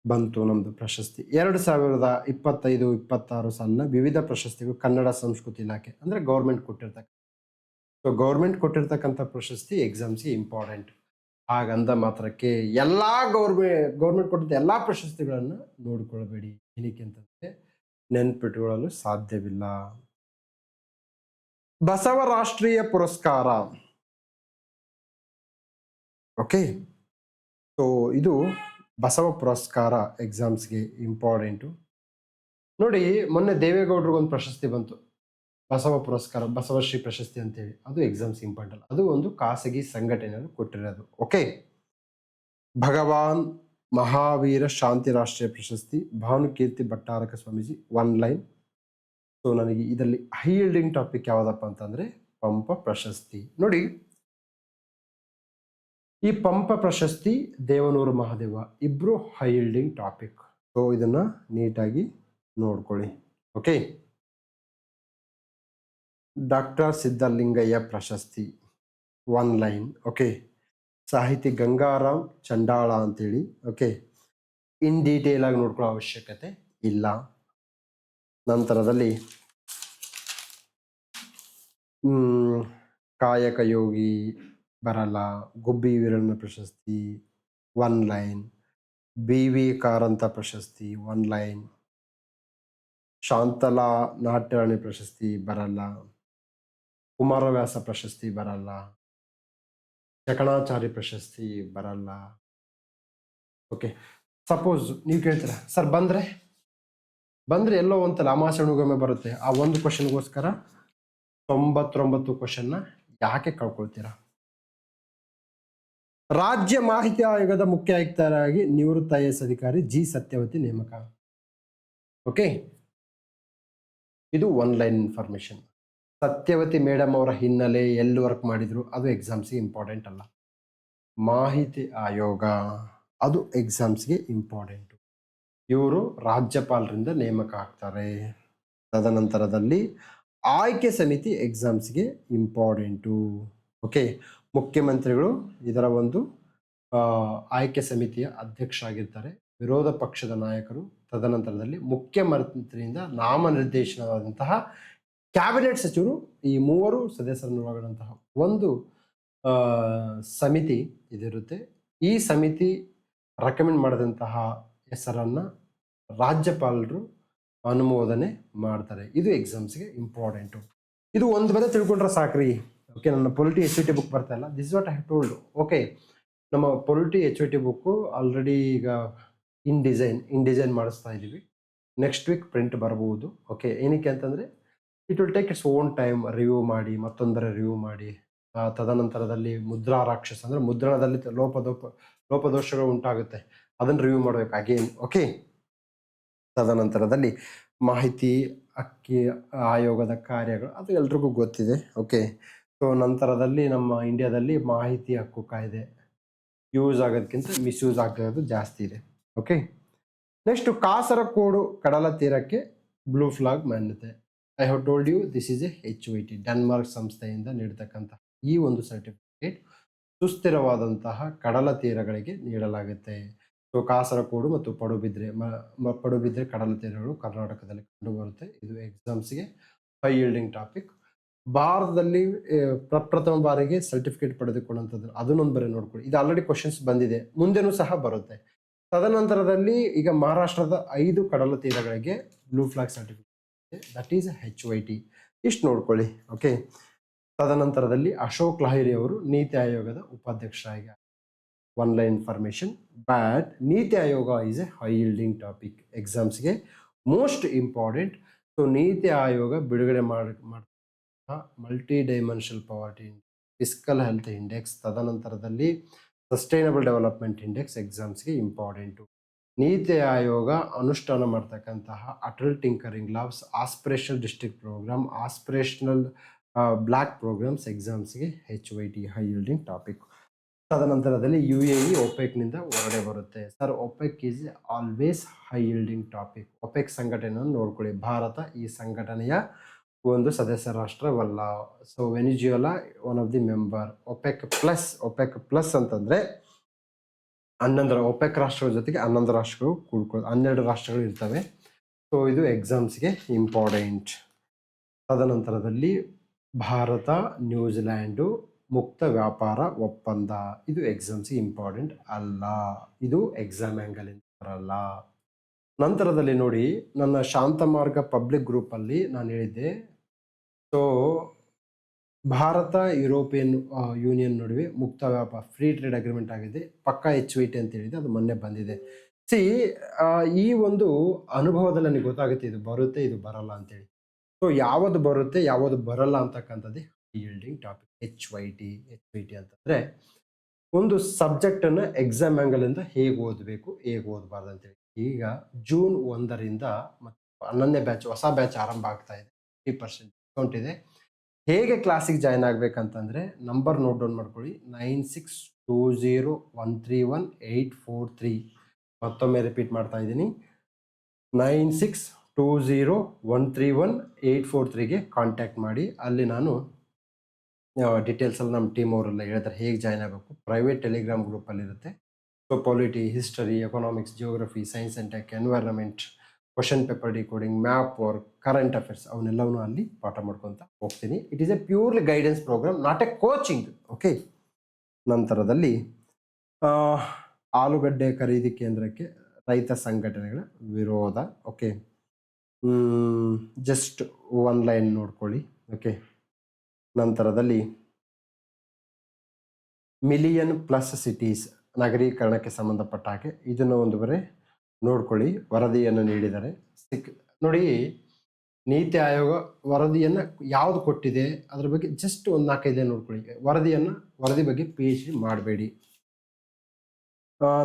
ಬಂತು ನಮ್ಮದು ಪ್ರಶಸ್ತಿ 2025-26 ಸಾಲಿನ ವಿವಿಧ ಪ್ರಶಸ್ತಿಗಳು ಕನ್ನಡ ಸಂಸ್ಕೃತಿ ಇಲಾಖೆ ಅಂದರೆ ಗೌರ್ಮೆಂಟ್ ಕೊಟ್ಟಿರ್ತಕ್ಕಂಥ. ಸೊ ಗೌರ್ಮೆಂಟ್ ಕೊಟ್ಟಿರ್ತಕ್ಕಂಥ ಪ್ರಶಸ್ತಿ ಎಕ್ಸಾಮ್ಸ್ಗೆ ಇಂಪಾರ್ಟೆಂಟ್. ಹಾಗಂದ ಮಾತ್ರಕ್ಕೆ ಎಲ್ಲ ಗೌರ್ಮೆಂಟ್ ಕೊಟ್ಟಿದ್ದ ಎಲ್ಲ ಪ್ರಶಸ್ತಿಗಳನ್ನು ನೋಡಿಕೊಳ್ಬೇಡಿ. ಏನಕ್ಕೆ ಅಂತಂದರೆ ನೆನ್ಪಿಟ್ಕೊಳ್ಳಲು ಸಾಧ್ಯವಿಲ್ಲ. ಬಸವ ರಾಷ್ಟ್ರೀಯ ಪುರಸ್ಕಾರ. ಓಕೆ, ಸೊ ಇದು ಬಸವ ಪುರಸ್ಕಾರ ಎಕ್ಸಾಮ್ಸ್ಗೆ ಇಂಪಾರ್ಟೆಂಟು. ನೋಡಿ, ಮೊನ್ನೆ ದೇವೇಗೌಡರಿಗೆ ಒಂದು ಪ್ರಶಸ್ತಿ ಬಂತು, ಬಸವ ಪುರಸ್ಕಾರ, ಬಸವಶ್ರೀ ಪ್ರಶಸ್ತಿ ಅಂತೇಳಿ. ಅದು ಎಕ್ಸಾಮ್ಸ್ ಇಂಪಾರ್ಟೆಂಟ್. ಅದು ಒಂದು ಖಾಸಗಿ ಸಂಘಟನೆಯನ್ನು ಕೊಟ್ಟಿರೋದು. ಓಕೆ, ಭಗವಾನ್ ಮಹಾವೀರ ಶಾಂತಿ ರಾಷ್ಟ್ರೀಯ ಪ್ರಶಸ್ತಿ ಭಾನುಕೀರ್ತಿ ಭಟ್ಟಾರಕ ಸ್ವಾಮೀಜಿ 1 ಲೈನ್. ಸೊ ನನಗೆ ಇದರಲ್ಲಿ ಹೈ ಯೀಲ್ಡಿಂಗ್ ಟಾಪಿಕ್ ಯಾವುದಪ್ಪ ಅಂತಂದರೆ ಪಂಪ ಪ್ರಶಸ್ತಿ. ನೋಡಿ, ಈ ಪಂಪ ಪ್ರಶಸ್ತಿ ದೇವನೂರು ಮಹಾದೇವ ಇಬ್ರು ಹೈ ಯೀಲ್ಡಿಂಗ್ ಟಾಪಿಕ್. ಸೊ ಇದನ್ನ ನೀಟಾಗಿ ನೋಡ್ಕೊಳ್ಳಿ. ಓಕೆ, ಡಾಕ್ಟರ್ ಸಿದ್ಧಲಿಂಗಯ್ಯ ಪ್ರಶಸ್ತಿ 1 ಲೈನ್. ಓಕೆ, ಸಾಹಿತಿ ಗಂಗಾರಾಮ್ ಚಂಡಾಳ ಅಂತೇಳಿ. ಓಕೆ, ಇನ್ ಡೀಟೇಲ್ ಆಗಿ ನೋಡ್ಕೊಳ್ಳೋ ಅವಶ್ಯಕತೆ ಇಲ್ಲ. ನಂತರದಲ್ಲಿ ಕಾಯಕ ಯೋಗಿ ಬರಲ್ಲ. ಗುಬ್ಬಿ ವೀರಣ್ಣ ಪ್ರಶಸ್ತಿ 1 ಲೈನ್. BV ಕಾರಂತ ಪ್ರಶಸ್ತಿ 1 ಲೈನ್. ಶಾಂತಲಾ ನಾಟ್ಯರಾಣಿ ಪ್ರಶಸ್ತಿ ಬರಲ್ಲ. ಕುಮಾರವ್ಯಾಸ ಪ್ರಶಸ್ತಿ ಬರಲ್ಲ. ಚಕಣಾಚಾರಿ ಪ್ರಶಸ್ತಿ ಬರಲ್ಲ. ಓಕೆ, ಸಪೋಸ್ ನೀವು ಕೇಳ್ತೀರಾ, ಸರ್ ಬಂದ್ರೆ ಎಲ್ಲೋ ಒಂತಲ್ಲ ಅಮಾಸೆಣುಗೊಮ್ಮೆ ಬರುತ್ತೆ, ಆ ಒಂದು ಕ್ವಶನ್ಗೋಸ್ಕರ 99 ಕ್ವಶನ್ನ ಯಾಕೆ ಕಳ್ಕೊಳ್ತೀರಾ? ರಾಜ್ಯ ಮಾಹಿತಿ ಆಯೋಗದ ಮುಖ್ಯ ಆಯುಕ್ತರಾಗಿ ನಿವೃತ್ತ IAS ಅಧಿಕಾರಿ G ಸತ್ಯವತಿ ನೇಮಕ. ಓಕೆ, ಇದು 1 ಲೈನ್ ಇನ್ಫಾರ್ಮೇಶನ್. ಸತ್ಯವತಿ ಮೇಡಮ್ ಅವರ ಹಿನ್ನೆಲೆ, ಎಲ್ಲಿ ವರ್ಕ್ ಮಾಡಿದ್ರು, ಅದು ಎಕ್ಸಾಮ್ಸ್ಗೆ ಇಂಪಾರ್ಟೆಂಟ್ ಅಲ್ಲ. ಮಾಹಿತಿ ಆಯೋಗ ಅದು ಎಕ್ಸಾಮ್ಸ್ಗೆ ಇಂಪಾರ್ಟೆಂಟು. ಇವರು ರಾಜ್ಯಪಾಲರಿಂದ ನೇಮಕ ಆಗ್ತಾರೆ. ತದನಂತರದಲ್ಲಿ ಆಯ್ಕೆ ಸಮಿತಿ ಎಕ್ಸಾಮ್ಸ್ಗೆ ಇಂಪಾರ್ಟೆಂಟು. ಓಕೆ, ಮುಖ್ಯಮಂತ್ರಿಗಳು ಇದರ ಒಂದು ಆಯ್ಕೆ ಸಮಿತಿಯ ಅಧ್ಯಕ್ಷ ಆಗಿರ್ತಾರೆ. ವಿರೋಧ ಪಕ್ಷದ ನಾಯಕರು, ತದನಂತರದಲ್ಲಿ ಮುಖ್ಯಮಂತ್ರಿಯಿಂದ ನಾಮನಿರ್ದೇಶನವಾದಂತಹ ಕ್ಯಾಬಿನೆಟ್ ಸಚಿವರು, ಈ 3 ಸದಸ್ಯರನ್ನು ಒಳಗೊಂಡಂತಹ ಒಂದು ಸಮಿತಿ ಇದಿರುತ್ತೆ. ಈ ಸಮಿತಿ ರೆಕಮೆಂಡ್ ಮಾಡಿದಂತಹ ಹೆಸರನ್ನು ರಾಜ್ಯಪಾಲರು ಅನುಮೋದನೆ ಮಾಡ್ತಾರೆ. ಇದು ಎಕ್ಸಾಮ್ಸ್ಗೆ ಇಂಪಾರ್ಟೆಂಟು. ಇದು ಒಂದು ಬರೀ ತಿಳ್ಕೊಂಡ್ರೆ ಸಾಕ್ರಿ. ಓಕೆ, ನನ್ನ ಪೊಲಿಟಿ HOT ಬುಕ್ ಬರ್ತಾ ಇಲ್ಲ. This what I have told. Okay, ನಮ್ಮ ಪೊಲಿಟಿ HOT ಬುಕ್ಕು ಆಲ್ರೆಡಿ ಈಗ ಇನ್ ಡಿಸೈನ್ ಮಾಡಿಸ್ತಾ ಇದ್ದೀವಿ. ನೆಕ್ಸ್ಟ್ ವೀಕ್ ಪ್ರಿಂಟ್ ಬರಬಹುದು. ಓಕೆ, ಏನಕ್ಕೆ ಅಂತಂದರೆ it will take its own time. Review ಮಾಡಿ, ಮತ್ತೊಂದರ ರಿವ್ಯೂ ಮಾಡಿ, ತದನಂತರದಲ್ಲಿ ಮುದ್ರಾ ರಾಕ್ಷಸ ಅಂದರೆ ಮುದ್ರಣದಲ್ಲಿ ಲೋಪದೋಷಗಳು ಉಂಟಾಗುತ್ತೆ, ಅದನ್ನು ರಿವ್ಯೂ ಮಾಡಬೇಕು ಅಗೇನ್. ಓಕೆ, ತದನಂತರದಲ್ಲಿ ಮಾಹಿತಿ ಆಯೋಗದ ಕಾರ್ಯಗಳು ಅದು ಎಲ್ರಿಗೂ ಗೊತ್ತಿದೆ. ಓಕೆ, ಸೊ ನಂತರದಲ್ಲಿ ನಮ್ಮ ಇಂಡಿಯಾದಲ್ಲಿ ಮಾಹಿತಿ ಹಕ್ಕು ಕಾಯ್ದೆ ಯೂಸ್ ಆಗೋದಕ್ಕಿಂತ ಮಿಸ್ಯೂಸ್ ಆಗೋದು ಜಾಸ್ತಿ ಇದೆ. ಓಕೆ, ನೆಕ್ಸ್ಟ್ ಕಾಸರಕೋಡು ಕಡಲ ತೀರಕ್ಕೆ ಬ್ಲೂ ಫ್ಲಾಗ್ ಮಾನ್ಯತೆ. I have told you this is a HOT Denmark ಸಂಸ್ಥೆಯಿಂದ ನೀಡತಕ್ಕಂಥ ಈ ಒಂದು ಸರ್ಟಿಫಿಕೇಟ್ ಸುಸ್ಥಿರವಾದಂತಹ ಕಡಲ ತೀರಗಳಿಗೆ ನೀಡಲಾಗುತ್ತೆ. ಸೊ ಕಾಸರಕೋಡು ಮತ್ತು ಪಡುಬಿದ್ರೆ ಕಡಲ ತೀರಗಳು ಕರ್ನಾಟಕದಲ್ಲಿ ಕಂಡುಬರುತ್ತೆ. ಇದು ಎಕ್ಸಾಮ್ಸ್ಗೆ ಹೈ ಯೀಲ್ಡಿಂಗ್ ಟಾಪಿಕ್. ಭಾರತದಲ್ಲಿ ಪ್ರಪ್ರಥಮ ಬಾರಿಗೆ ಸರ್ಟಿಫಿಕೇಟ್ ಪಡೆದುಕೊಂಡಂಥದ್ದು ಅದನ್ನೊಂದು ಬರೀ ನೋಡ್ಕೊಳ್ಳಿ. ಇದು ಆಲ್ರೆಡಿ ಕ್ವಶನ್ಸ್ ಬಂದಿದೆ, ಮುಂದೆನೂ ಸಹ ಬರುತ್ತೆ. ತದನಂತರದಲ್ಲಿ ಈಗ ಮಹಾರಾಷ್ಟ್ರದ 5 ಕಡಲ ತೀರಗಳಿಗೆ blue flag certificate, that is HOT. ಇಷ್ಟು ನೋಡ್ಕೊಳ್ಳಿ. ಓಕೆ, ತದನಂತರದಲ್ಲಿ ಅಶೋಕ್ ಲಹಿರಿ ಅವರು ನೀತಿ ಆಯೋಗದ ಉಪಾಧ್ಯಕ್ಷರಾಗಿ 1 line information. But NITI Aayog is a high yielding topic, ಎಕ್ಸಾಮ್ಸ್ಗೆ most important. So NITI Aayog ಬಿಡುಗಡೆ multi dimensional poverty fiscal health index, ತದನಂತರದಲ್ಲಿ ಸಸ್ಟೈನಬಲ್ ಡೆವಲಪ್ಮೆಂಟ್ ಇಂಡೆಕ್ಸ್ ಎಕ್ಸಾಮ್ಸ್ಗೆ ಇಂಪಾರ್ಟೆಂಟು. ನೀತಿ ಆಯೋಗ ಅನುಷ್ಠಾನ ಮಾಡ್ತಕ್ಕಂತಹ Atal tinkering labs, aspirational district programme, aspirational block programmes ಎಕ್ಸಾಮ್ಸ್ಗೆ HYT ಹೈ ಯೀಲ್ಡಿಂಗ್ ಟಾಪಿಕ್. ತದನಂತರದಲ್ಲಿ UAE ಒಪೆಕ್ನಿಂದ ಹೊರಡೆ ಬರುತ್ತೆ. Sir, OPEC is always high yielding topic. OPEC ಸಂಘಟನೆಯನ್ನು ನೋಡ್ಕೊಳ್ಳಿ. ಭಾರತ ಈ ಸಂಘಟನೆಯ ಒಂದು ಸದಸ್ಯ ರಾಷ್ಟ್ರವಲ್ಲ. So Venezuela one of the member. OPEC plus ಅಂತಂದ್ರೆ 11 ಒಪೆಕ್ ರಾಷ್ಟ್ರಗಳ ಜೊತೆಗೆ 11 ರಾಷ್ಟ್ರಗಳು 12 ರಾಷ್ಟ್ರಗಳು ಇರ್ತವೆ. ಸೊ ಇದು ಎಕ್ಸಾಮ್ಸ್ಗೆ ಇಂಪಾರ್ಟೆಂಟ್. ತದನಂತರದಲ್ಲಿ ಭಾರತ ನ್ಯೂಜಿಲ್ಯಾಂಡು ಮುಕ್ತ ವ್ಯಾಪಾರ ಒಪ್ಪಂದ, ಇದು ಎಕ್ಸಾಮ್ಸ್ಗೆ ಇಂಪಾರ್ಟೆಂಟ್ ಅಲ್ಲ, ಇದು ಎಕ್ಸಾಮ್ ಆ್ಯಂಗಲ್ ಇಂದ ಬರಲ್ಲ. ನಂತರದಲ್ಲಿ ನೋಡಿ, ನನ್ನ ಶಾಂತ ಮಾರ್ಗ ಪಬ್ಲಿಕ್ ಗ್ರೂಪಲ್ಲಿ ನಾನು ಹೇಳಿದ್ದೆ, ಸೊ ಭಾರತ ಯುರೋಪಿಯನ್ ಯೂನಿಯನ್ ನಡುವೆ ಮುಕ್ತ ವ್ಯಾಪಾರ ಫ್ರೀ ಟ್ರೇಡ್ ಅಗ್ರಿಮೆಂಟ್ ಆಗಿದೆ, ಪಕ್ಕಾ HYT ಅಂತ ಹೇಳಿದೆ, ಅದು ಮೊನ್ನೆ ಬಂದಿದೆ. ಈ ಒಂದು ಅನುಭವದಲ್ಲಿ ನನಗೆ ಗೊತ್ತಾಗುತ್ತೆ ಇದು ಬರುತ್ತೆ ಇದು ಬರಲ್ಲ ಅಂತೇಳಿ. ಸೊ ಯಾವುದು ಬರುತ್ತೆ ಯಾವುದು ಬರಲ್ಲ ಅಂತಕ್ಕಂಥದ್ದೇ ಯೀಲ್ಡಿಂಗ್ ಟಾಪಿಕ್. HYT ಅಂತಂದ್ರೆ ಒಂದು ಸಬ್ಜೆಕ್ಟನ್ನು ಎಕ್ಸಾಮ್ ಆ್ಯಂಗಲಿಂದ ಹೇಗೆ ಓದಬೇಕು ಹೇಗೆ ಓದಬಾರ್ದು ಅಂತೇಳಿ. ಈಗ June 1ರಿಂದ ಮತ್ತು 11ನೇ ಬ್ಯಾಚ್ ಹೊಸ ಬ್ಯಾಚ್ ಆರಂಭ ಆಗ್ತಾ ಇದೆ. 50% ಡಿಸ್ಕೌಂಟ್ ಇದೆ. ಹೇಗೆ ಕ್ಲಾಸಿಗೆ ಜಾಯ್ನ್ ಆಗಬೇಕಂತಂದರೆ ನಂಬರ್ ನೋಟ್ ಡೌನ್ ಮಾಡ್ಕೊಳ್ಳಿ, 9620131843. ಮತ್ತೊಮ್ಮೆ ರಿಪೀಟ್ ಮಾಡ್ತಾ ಇದ್ದೀನಿ, 9620131843ಗೆ ಕಾಂಟ್ಯಾಕ್ಟ್ ಮಾಡಿ. ಅಲ್ಲಿ ನಾನು ಡೀಟೇಲ್ಸಲ್ಲಿ ನಮ್ಮ ಟೀಮ್ ಅವರೆಲ್ಲ ಹೇಳ್ತಾರೆ ಹೇಗೆ ಜಾಯ್ನ್ ಆಗಬೇಕು. ಪ್ರೈವೇಟ್ ಟೆಲಿಗ್ರಾಮ್ ಗ್ರೂಪಲ್ಲಿ ಇರುತ್ತೆ. So polity, history, economics, geography, science and tech, environment, question paper decoding, map work, current affairs ಅವನ್ನೆಲ್ಲವೂ ಅಲ್ಲಿ ಪಾಠ ಮಾಡ್ಕೊತ ಹೋಗ್ತೀನಿ. It is a purely guidance programme, not a coaching. Okay. ನಂತರದಲ್ಲಿ ಆಲೂಗಡ್ಡೆ ಖರೀದಿ ಕೇಂದ್ರಕ್ಕೆ ರೈತ ಸಂಘಟನೆಗಳ ವಿರೋಧ. ಓಕೆ, ಜಸ್ಟ್ ಒನ್ ಲೈನ್ ನೋಡ್ಕೊಳ್ಳಿ. ಓಕೆ. ನಂತರದಲ್ಲಿ ಮಿಲಿಯನ್ ಪ್ಲಸ್ ಸಿಟೀಸ್ ನಗರೀಕರಣಕ್ಕೆ ಸಂಬಂಧಪಟ್ಟ ಹಾಗೆ ಇದನ್ನು ಒಂದು ಬರೆ ನೋಡ್ಕೊಳ್ಳಿ. ವರದಿಯನ್ನು ನೀಡಿದರೆ ನೋಡಿ, ನೀತಿ ಆಯೋಗ ವರದಿಯನ್ನು ಯಾವುದು ಕೊಟ್ಟಿದೆ ಅದ್ರ ಬಗ್ಗೆ ಜಸ್ಟ್ ಒಂದು 4-5 ನೋಡ್ಕೊಳ್ಳಿ. ವರದಿ ಬಗ್ಗೆ PhD ಮಾಡಬೇಡಿ.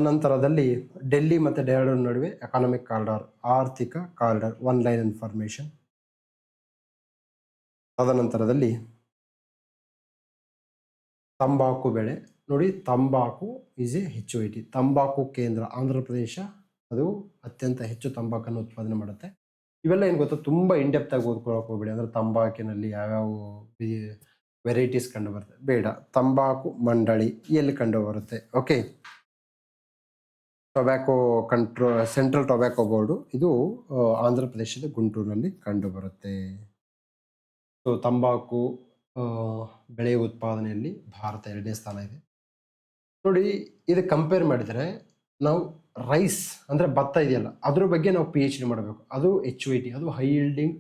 ನಂತರದಲ್ಲಿ ಡೆಲ್ಲಿ ಮತ್ತು ಡೆಹ್ರಾಡೂನ್ ನಡುವೆ ಎಕಾನಮಿಕ್ ಕಾರಿಡಾರ್, ಆರ್ಥಿಕ ಕಾರಿಡಾರ್, ಒನ್ ಲೈನ್ ಇನ್ಫಾರ್ಮೇಶನ್. ತದನಂತರದಲ್ಲಿ ತಂಬಾಕು ಬೆಳೆ ನೋಡಿ, ತಂಬಾಕು ಈಸ್ ಎ HYT. ತಂಬಾಕು ಕೇಂದ್ರ ಆಂಧ್ರ ಪ್ರದೇಶ, ಅದು ಅತ್ಯಂತ ಹೆಚ್ಚು ತಂಬಾಕನ್ನು ಉತ್ಪಾದನೆ ಮಾಡುತ್ತೆ. ಇವೆಲ್ಲ ಏನು ಗೊತ್ತಾ, ತುಂಬ ಇಂಡೆಪ್ತ್ ಆಗಿ ಓದ್ಕೊಳಕ್ಕೆ ಹೋಗ್ಬೇಡಿ. ಅಂದರೆ ತಂಬಾಕಿನಲ್ಲಿ ಯಾವ್ಯಾವ ವೆರೈಟೀಸ್ ಕಂಡು ಬರುತ್ತೆ ಬೇಡ. ತಂಬಾಕು ಮಂಡಳಿ ಎಲ್ಲಿ ಕಂಡು ಬರುತ್ತೆ? Okay. Tobacco central tobacco board, ಇದು ಆಂಧ್ರ ಪ್ರದೇಶದ ಗುಂಟೂರಿನಲ್ಲಿ ಕಂಡು ಬರುತ್ತೆ. ಸೊ ತಂಬಾಕು ಬೆಳೆ ಉತ್ಪಾದನೆಯಲ್ಲಿ ಭಾರತ 2ನೇ ಸ್ಥಾನ ಇದೆ. ನೋಡಿ, ಇದು ಕಂಪೇರ್ ಮಾಡಿದರೆ ನಾವು ರೈಸ್ ಅಂದರೆ ಭತ್ತ ಇದೆಯಲ್ಲ, ಅದ್ರ ಬಗ್ಗೆ ನಾವು PhD ಮಾಡಬೇಕು. ಅದು HYT, ಅದು high yielding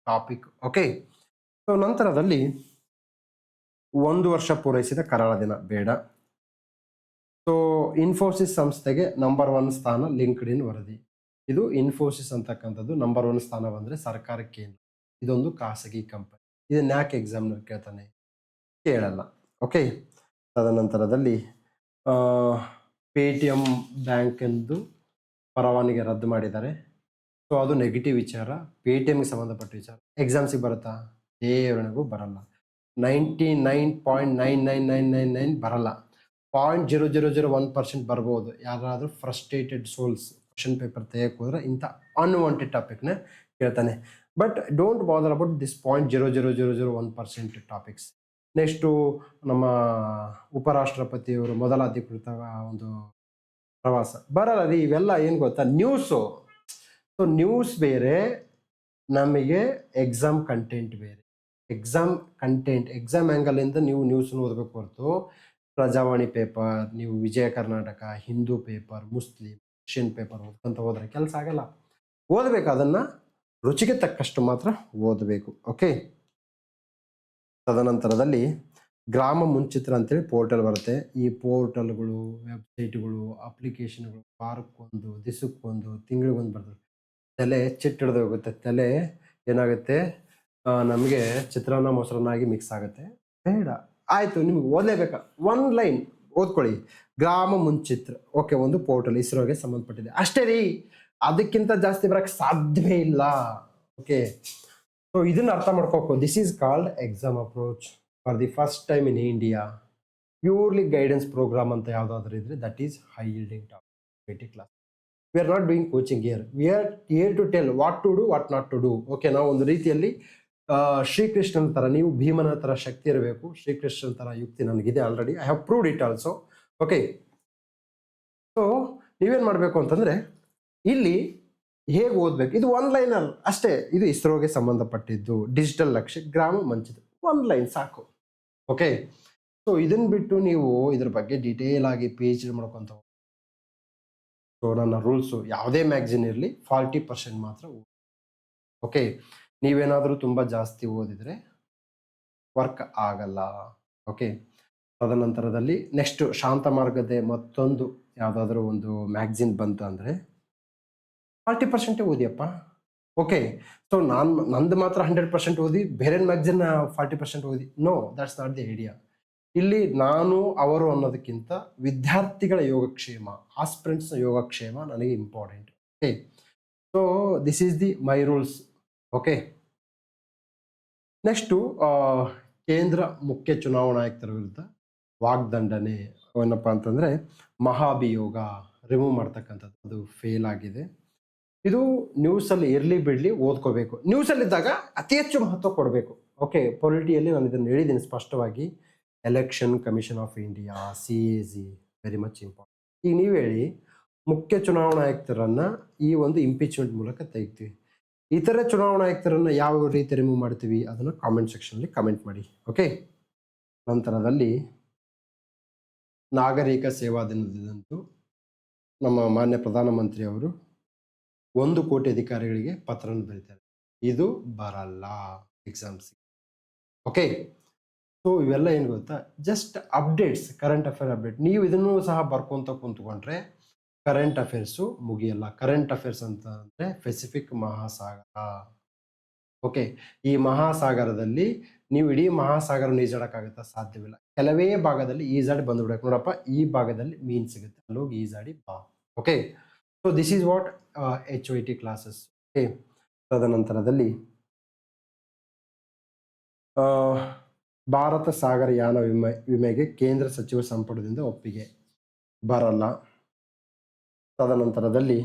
topic. Okay. So ನಂತರದಲ್ಲಿ 1 ವರ್ಷ ಪೂರೈಸಿದ ಕರಾಳ ದಿನ ಬೇಡ. ಸೊ ಇನ್ಫೋಸಿಸ್ ಸಂಸ್ಥೆಗೆ ನಂಬರ್ 1 ಸ್ಥಾನ ಲಿಂಕ್ಡ್ ಇನ್ ವರದಿ. ಇದು ಇನ್ಫೋಸಿಸ್ ಅಂತಕ್ಕಂಥದ್ದು ನಂಬರ್ 1 ಸ್ಥಾನ ಬಂದರೆ ಸರ್ಕಾರಕ್ಕೆ, ಇದೊಂದು ಖಾಸಗಿ ಕಂಪನಿ. ಇದನ್ನ ಯಾಕೆ ಎಕ್ಸಾಮ್ನಲ್ಲಿ ಕೇಳ್ತಾನೆ? ಕೇಳಲ್ಲ. ಓಕೆ. ತದನಂತರದಲ್ಲಿ Paytm ಬ್ಯಾಂಕ್ ಎಂದು ಪರವಾನಗಿ ರದ್ದು ಮಾಡಿದ್ದಾರೆ. ಸೊ ಅದು ನೆಗೆಟಿವ್ ವಿಚಾರ, Paytmಗೆ ಸಂಬಂಧಪಟ್ಟ ವಿಚಾರ. ಎಕ್ಸಾಮ್ಸಿಗೆ ಬರುತ್ತಾ? ದೇವರನಿಗೂ ಬರಲ್ಲ. 99.99999 ಬರಲ್ಲ. 0.0001% ಬರ್ಬೋದು. ಯಾರಾದರೂ ಫ್ರಸ್ಟ್ರೇಟೆಡ್ ಸೋಲ್ಸ್ ಕ್ವಶನ್ ಪೇಪರ್ ತೆಗೆಯಕ್ಕೆ ಹೋದ್ರೆ ಇಂಥ ಅನ್ವಾಂಟೆಡ್ ಟಾಪಿಕ್ನ ಕೇಳ್ತಾನೆ. But don't bother about this 0.00001% topics. Next ನಮ್ಮ ಉಪರಾಷ್ಟ್ರಪತಿಯವರು ಮೊದಲ ಅಧಿಕೃತ ಒಂದು ಪ್ರವಾಸ ಬರಲ್ಲ ರೀ. ಇವೆಲ್ಲ ಏನು ಗೊತ್ತಾ, ನ್ಯೂಸು. ಸೊ ನ್ಯೂಸ್ ಬೇರೆ, ನಮಗೆ ಎಕ್ಸಾಮ್ ಕಂಟೆಂಟ್ ಬೇರೆ. ಎಕ್ಸಾಮ್ ಆ್ಯಂಗಲಿಂದ ನೀವು ನ್ಯೂಸ್ನ ಓದಬೇಕು ಹೊರತು ಪ್ರಜಾವಾಣಿ ಪೇಪರ್, ನೀವು Vijaya Karnataka, Hindu paper, Muslim, Asian paper ಓದ್ಕೊಂತ ಹೋದ್ರೆ ಕೆಲಸ ಆಗಲ್ಲ. ಓದಬೇಕು, ಅದನ್ನು ರುಚಿಗೆ ತಕ್ಕಷ್ಟು ಮಾತ್ರ ಓದಬೇಕು. ಓಕೆ. ತದನಂತರದಲ್ಲಿ ಗ್ರಾಮ ಮುಂಚಿತ್ರ ಅಂತೇಳಿ ಪೋರ್ಟಲ್ ಬರುತ್ತೆ. ಈ ಪೋರ್ಟಲ್ಗಳು, ವೆಬ್ಸೈಟ್ಗಳು, ಅಪ್ಲಿಕೇಶನ್ಗಳು ವಾರಕ್ಕೊಂದು, ದಿವಸಕ್ಕೊಂದು, ತಿಂಗಳಿಗೊಂದು ಬರ್ತದೆ. ತಲೆ ಚಿಟ್ಟಿಡ್ದು ಹೋಗುತ್ತೆ. ತಲೆ ಏನಾಗುತ್ತೆ, ನಮಗೆ ಚಿತ್ರಾನ್ನ ಮೊಸರನ್ನಾಗಿ ಮಿಕ್ಸ್ ಆಗುತ್ತೆ. ಬೇಡ. ಆಯಿತು, ನಿಮ್ಗೆ ಓದಲೇಬೇಕಾ? 1 ಲೈನ್ ಓದ್ಕೊಳ್ಳಿ. ಗ್ರಾಮ ಮುಂಚಿತ್ರ, ಓಕೆ, ಒಂದು ಪೋರ್ಟಲ್ ಇಸ್ರೋಗೆ ಸಂಬಂಧಪಟ್ಟಿದೆ ಅಷ್ಟೇ ರೀ, ಅದಕ್ಕಿಂತ ಜಾಸ್ತಿ ಬರಕ್ಕೆ ಸಾಧ್ಯವೇ ಇಲ್ಲ. ಓಕೆ, ಸೊ ಇದನ್ನ ಅರ್ಥ ಮಾಡ್ಕೋಬೇಕು. This is called exam approach for the first time in India. Purely guidance programme ಅಂತ ಯಾವ್ದಾದ್ರು ಇದ್ರೆ that is high yielding top class. We are not doing coaching here, we are here to tell what to do, what not to do. Okay, ನಾವು ಒಂದು ರೀತಿಯಲ್ಲಿ ಶ್ರೀಕೃಷ್ಣನ ತರ, ನೀವು ಭೀಮನ ತರ ಶಕ್ತಿ ಇರಬೇಕು, ಶ್ರೀಕೃಷ್ಣನ ತರ ಯುಕ್ತಿ ನನಗಿದೆ already, I have proved it also. Okay, so ನೀವೇನ್ ಮಾಡಬೇಕು ಅಂತಂದ್ರೆ ಇಲ್ಲಿ ಹೇಗೆ ಓದ್ಬೇಕು, ಇದು ಒನ್ ಲೈನರ್ ಅಷ್ಟೇ. ಇದು ಇಸ್ರೋಗೆ ಸಂಬಂಧಪಟ್ಟಿದ್ದು, ಡಿಜಿಟಲ್ ಲಕ್ಷ್ಯ, ಗ್ರಾಮ ಮಂಚಿತ, ಒನ್ ಲೈನ್ ಸಾಕು. ಓಕೆ, ಸೊ ಇದನ್ನ ಬಿಟ್ಟು ನೀವು ಇದ್ರ ಬಗ್ಗೆ ಡೀಟೇಲ್ ಆಗಿ ಪಿ ಎಚ್ ಡಿ ಮಾಡ್ಕೊಂತ, ಸೊ ನನ್ನ ರೂಲ್ಸು ಯಾವುದೇ ಮ್ಯಾಗ್ಝಿನ್ ಇರಲಿ 40% ಮಾತ್ರ ಓಕೆ, ನೀವೇನಾದರೂ ತುಂಬ ಜಾಸ್ತಿ ಓದಿದ್ರೆ ವರ್ಕ್ ಆಗಲ್ಲ. ಓಕೆ, ತದನಂತರದಲ್ಲಿ ನೆಕ್ಸ್ಟ್ ಶಾಂತ ಮಾರ್ಗದ ಮತ್ತೊಂದು ಯಾವುದಾದ್ರೂ ಒಂದು ಮ್ಯಾಗ್ಝಿನ್ ಬಂತು ಅಂದರೆ 40% ಓದಿಯಪ್ಪ. ಓಕೆ, ಸೊ ನಂದು ಮಾತ್ರ 100% ಓದಿ, ಬೇರೆ ಮ್ಯಾಗ್ಝಿನ್ 40% ಓದಿ, no, that's not the idea. ಇಲ್ಲಿ ನಾನು ಅವರು ಅನ್ನೋದಕ್ಕಿಂತ ವಿದ್ಯಾರ್ಥಿಗಳ ಯೋಗಕ್ಷೇಮ, ಆಸ್ಪಿರೆಂಟ್ಸ್ನ ಯೋಗಕ್ಷೇಮ ನನಗೆ important. Okay, so this is the my rules. Okay, next ಕೇಂದ್ರ ಮುಖ್ಯ ಚುನಾವಣಾ ಆಯುಕ್ತರ ವಿರುದ್ಧ ವಾಗ್ದಂಡನೆ, ಏನಪ್ಪ ಅಂತಂದರೆ ಮಹಾಭಿಯೋಗ ರಿಮೂವ್ ಮಾಡ್ತಕ್ಕಂಥದ್ದು, ಅದು ಫೇಲ್ ಆಗಿದೆ. ಇದು ನ್ಯೂಸಲ್ಲಿ ಇರಲಿ ಬಿಡಲಿ ಓದ್ಕೋಬೇಕು. ನ್ಯೂಸಲ್ಲಿದ್ದಾಗ ಅತಿ ಹೆಚ್ಚು ಮಹತ್ವ ಕೊಡಬೇಕು. ಓಕೆ, ಪೊಲಿಟಿಯಲ್ಲಿ ನಾನು ಇದನ್ನು ಹೇಳಿದ್ದೀನಿ ಸ್ಪಷ್ಟವಾಗಿ. Election commission of India, CAG, very much important. ಈಗ ನೀವು ಹೇಳಿ, ಮುಖ್ಯ ಚುನಾವಣಾ ಆಯುಕ್ತರನ್ನು ಈ ಒಂದು ಇಂಪೀಚ್ಮೆಂಟ್ ಮೂಲಕ ತೆಗಿತೀವಿ, ಇತರ ಚುನಾವಣಾ ಆಯುಕ್ತರನ್ನು ಯಾವ ರೀತಿ ರಿಮೂವ್ ಮಾಡ್ತೀವಿ ಅದನ್ನು ಕಾಮೆಂಟ್ ಸೆಕ್ಷನಲ್ಲಿ ಕಮೆಂಟ್ ಮಾಡಿ. ಓಕೆ, ನಂತರದಲ್ಲಿ ನಾಗರಿಕ ಸೇವಾ ದಿನದಂದು ನಮ್ಮ ಮಾನ್ಯ ಪ್ರಧಾನಮಂತ್ರಿ ಅವರು 1 ಕೋಟಿ ಅಧಿಕಾರಿಗಳಿಗೆ ಪತ್ರವನ್ನು ಬರೀತಾರೆ. ಇದು ಬರಲ್ಲ ಎಕ್ಸಾಮ್ಸ್. ಓಕೆ, ಸೊ ಇವೆಲ್ಲ ಏನು ಗೊತ್ತಾ, just updates, current affair update. ನೀವು ಇದನ್ನು ಸಹ ಬರ್ಕೊಂತ ಕುಂತ್ಕೊಂಡ್ರೆ ಕರೆಂಟ್ ಅಫೇರ್ಸು ಮುಗಿಯಲ್ಲ. ಕರೆಂಟ್ ಅಫೇರ್ಸ್ ಅಂತ ಅಂದರೆ ಪೆಸಿಫಿಕ್ ಮಹಾಸಾಗರ. ಓಕೆ, ಈ ಮಹಾಸಾಗರದಲ್ಲಿ ನೀವು ಇಡೀ ಮಹಾಸಾಗರ ಈಜಾಡಕ್ಕಾಗುತ್ತಾ? ಸಾಧ್ಯವಿಲ್ಲ. ಕೆಲವೇ ಭಾಗದಲ್ಲಿ ಈಜಾಡಿ ಬಂದುಬಿಡಕ್ಕೆ, ನೋಡಪ್ಪ ಈ ಭಾಗದಲ್ಲಿ ಮೀನು ಸಿಗುತ್ತೆ, ಅಲ್ಲೋಗಿ ಈಜಾಡಿ ಬಾ. Okay, so this is what HOIT classes. Okay, ತದನಂತರದಲ್ಲಿ ಭಾರತ ಸಾಗರ ಯಾನ ವಿಮೆಗೆ ಕೇಂದ್ರ ಸಚಿವ ಸಂಪುಟದಿಂದ ಒಪ್ಪಿಗೆ ಬರಲ್ಲ. ತದನಂತರದಲ್ಲಿ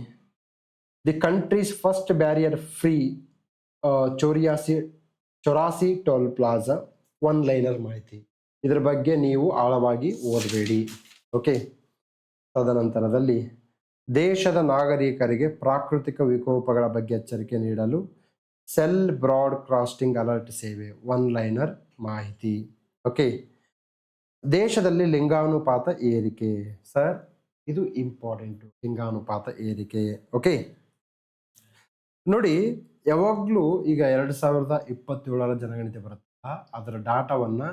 the countries first barrier free 84 toll plaza, one liner ಮಾಹಿತಿ. ಇದರ ಬಗ್ಗೆ ನೀವು ಆಳವಾಗಿ ಓದಬೇಡಿ. ಓಕೆ, ತದನಂತರದಲ್ಲಿ ದೇಶದ ನಾಗರಿಕರಿಗೆ ಪ್ರಾಕೃತಿಕ ವಿಕೋಪಗಳ ಬಗ್ಗೆ ಎಚ್ಚರಿಕೆ ನೀಡಲು ಸೆಲ್ ಬ್ರಾಡ್ಕಾಸ್ಟಿಂಗ್ ಅಲರ್ಟ್ ಸೇವೆ, ಒನ್ ಲೈನರ್ ಮಾಹಿತಿ. ಓಕೆ, ದೇಶದಲ್ಲಿ ಲಿಂಗಾನುಪಾತ ಏರಿಕೆ, ಸರ್ ಇದು ಇಂಪಾರ್ಟೆಂಟು, ಲಿಂಗಾನುಪಾತ ಏರಿಕೆ. ಓಕೆ, ನೋಡಿ, ಯಾವಾಗಲೂ ಈಗ 2027 ಜನಗಣತಿ ಬರುತ್ತಲ್ಲ, ಅದರ ಡಾಟಾವನ್ನು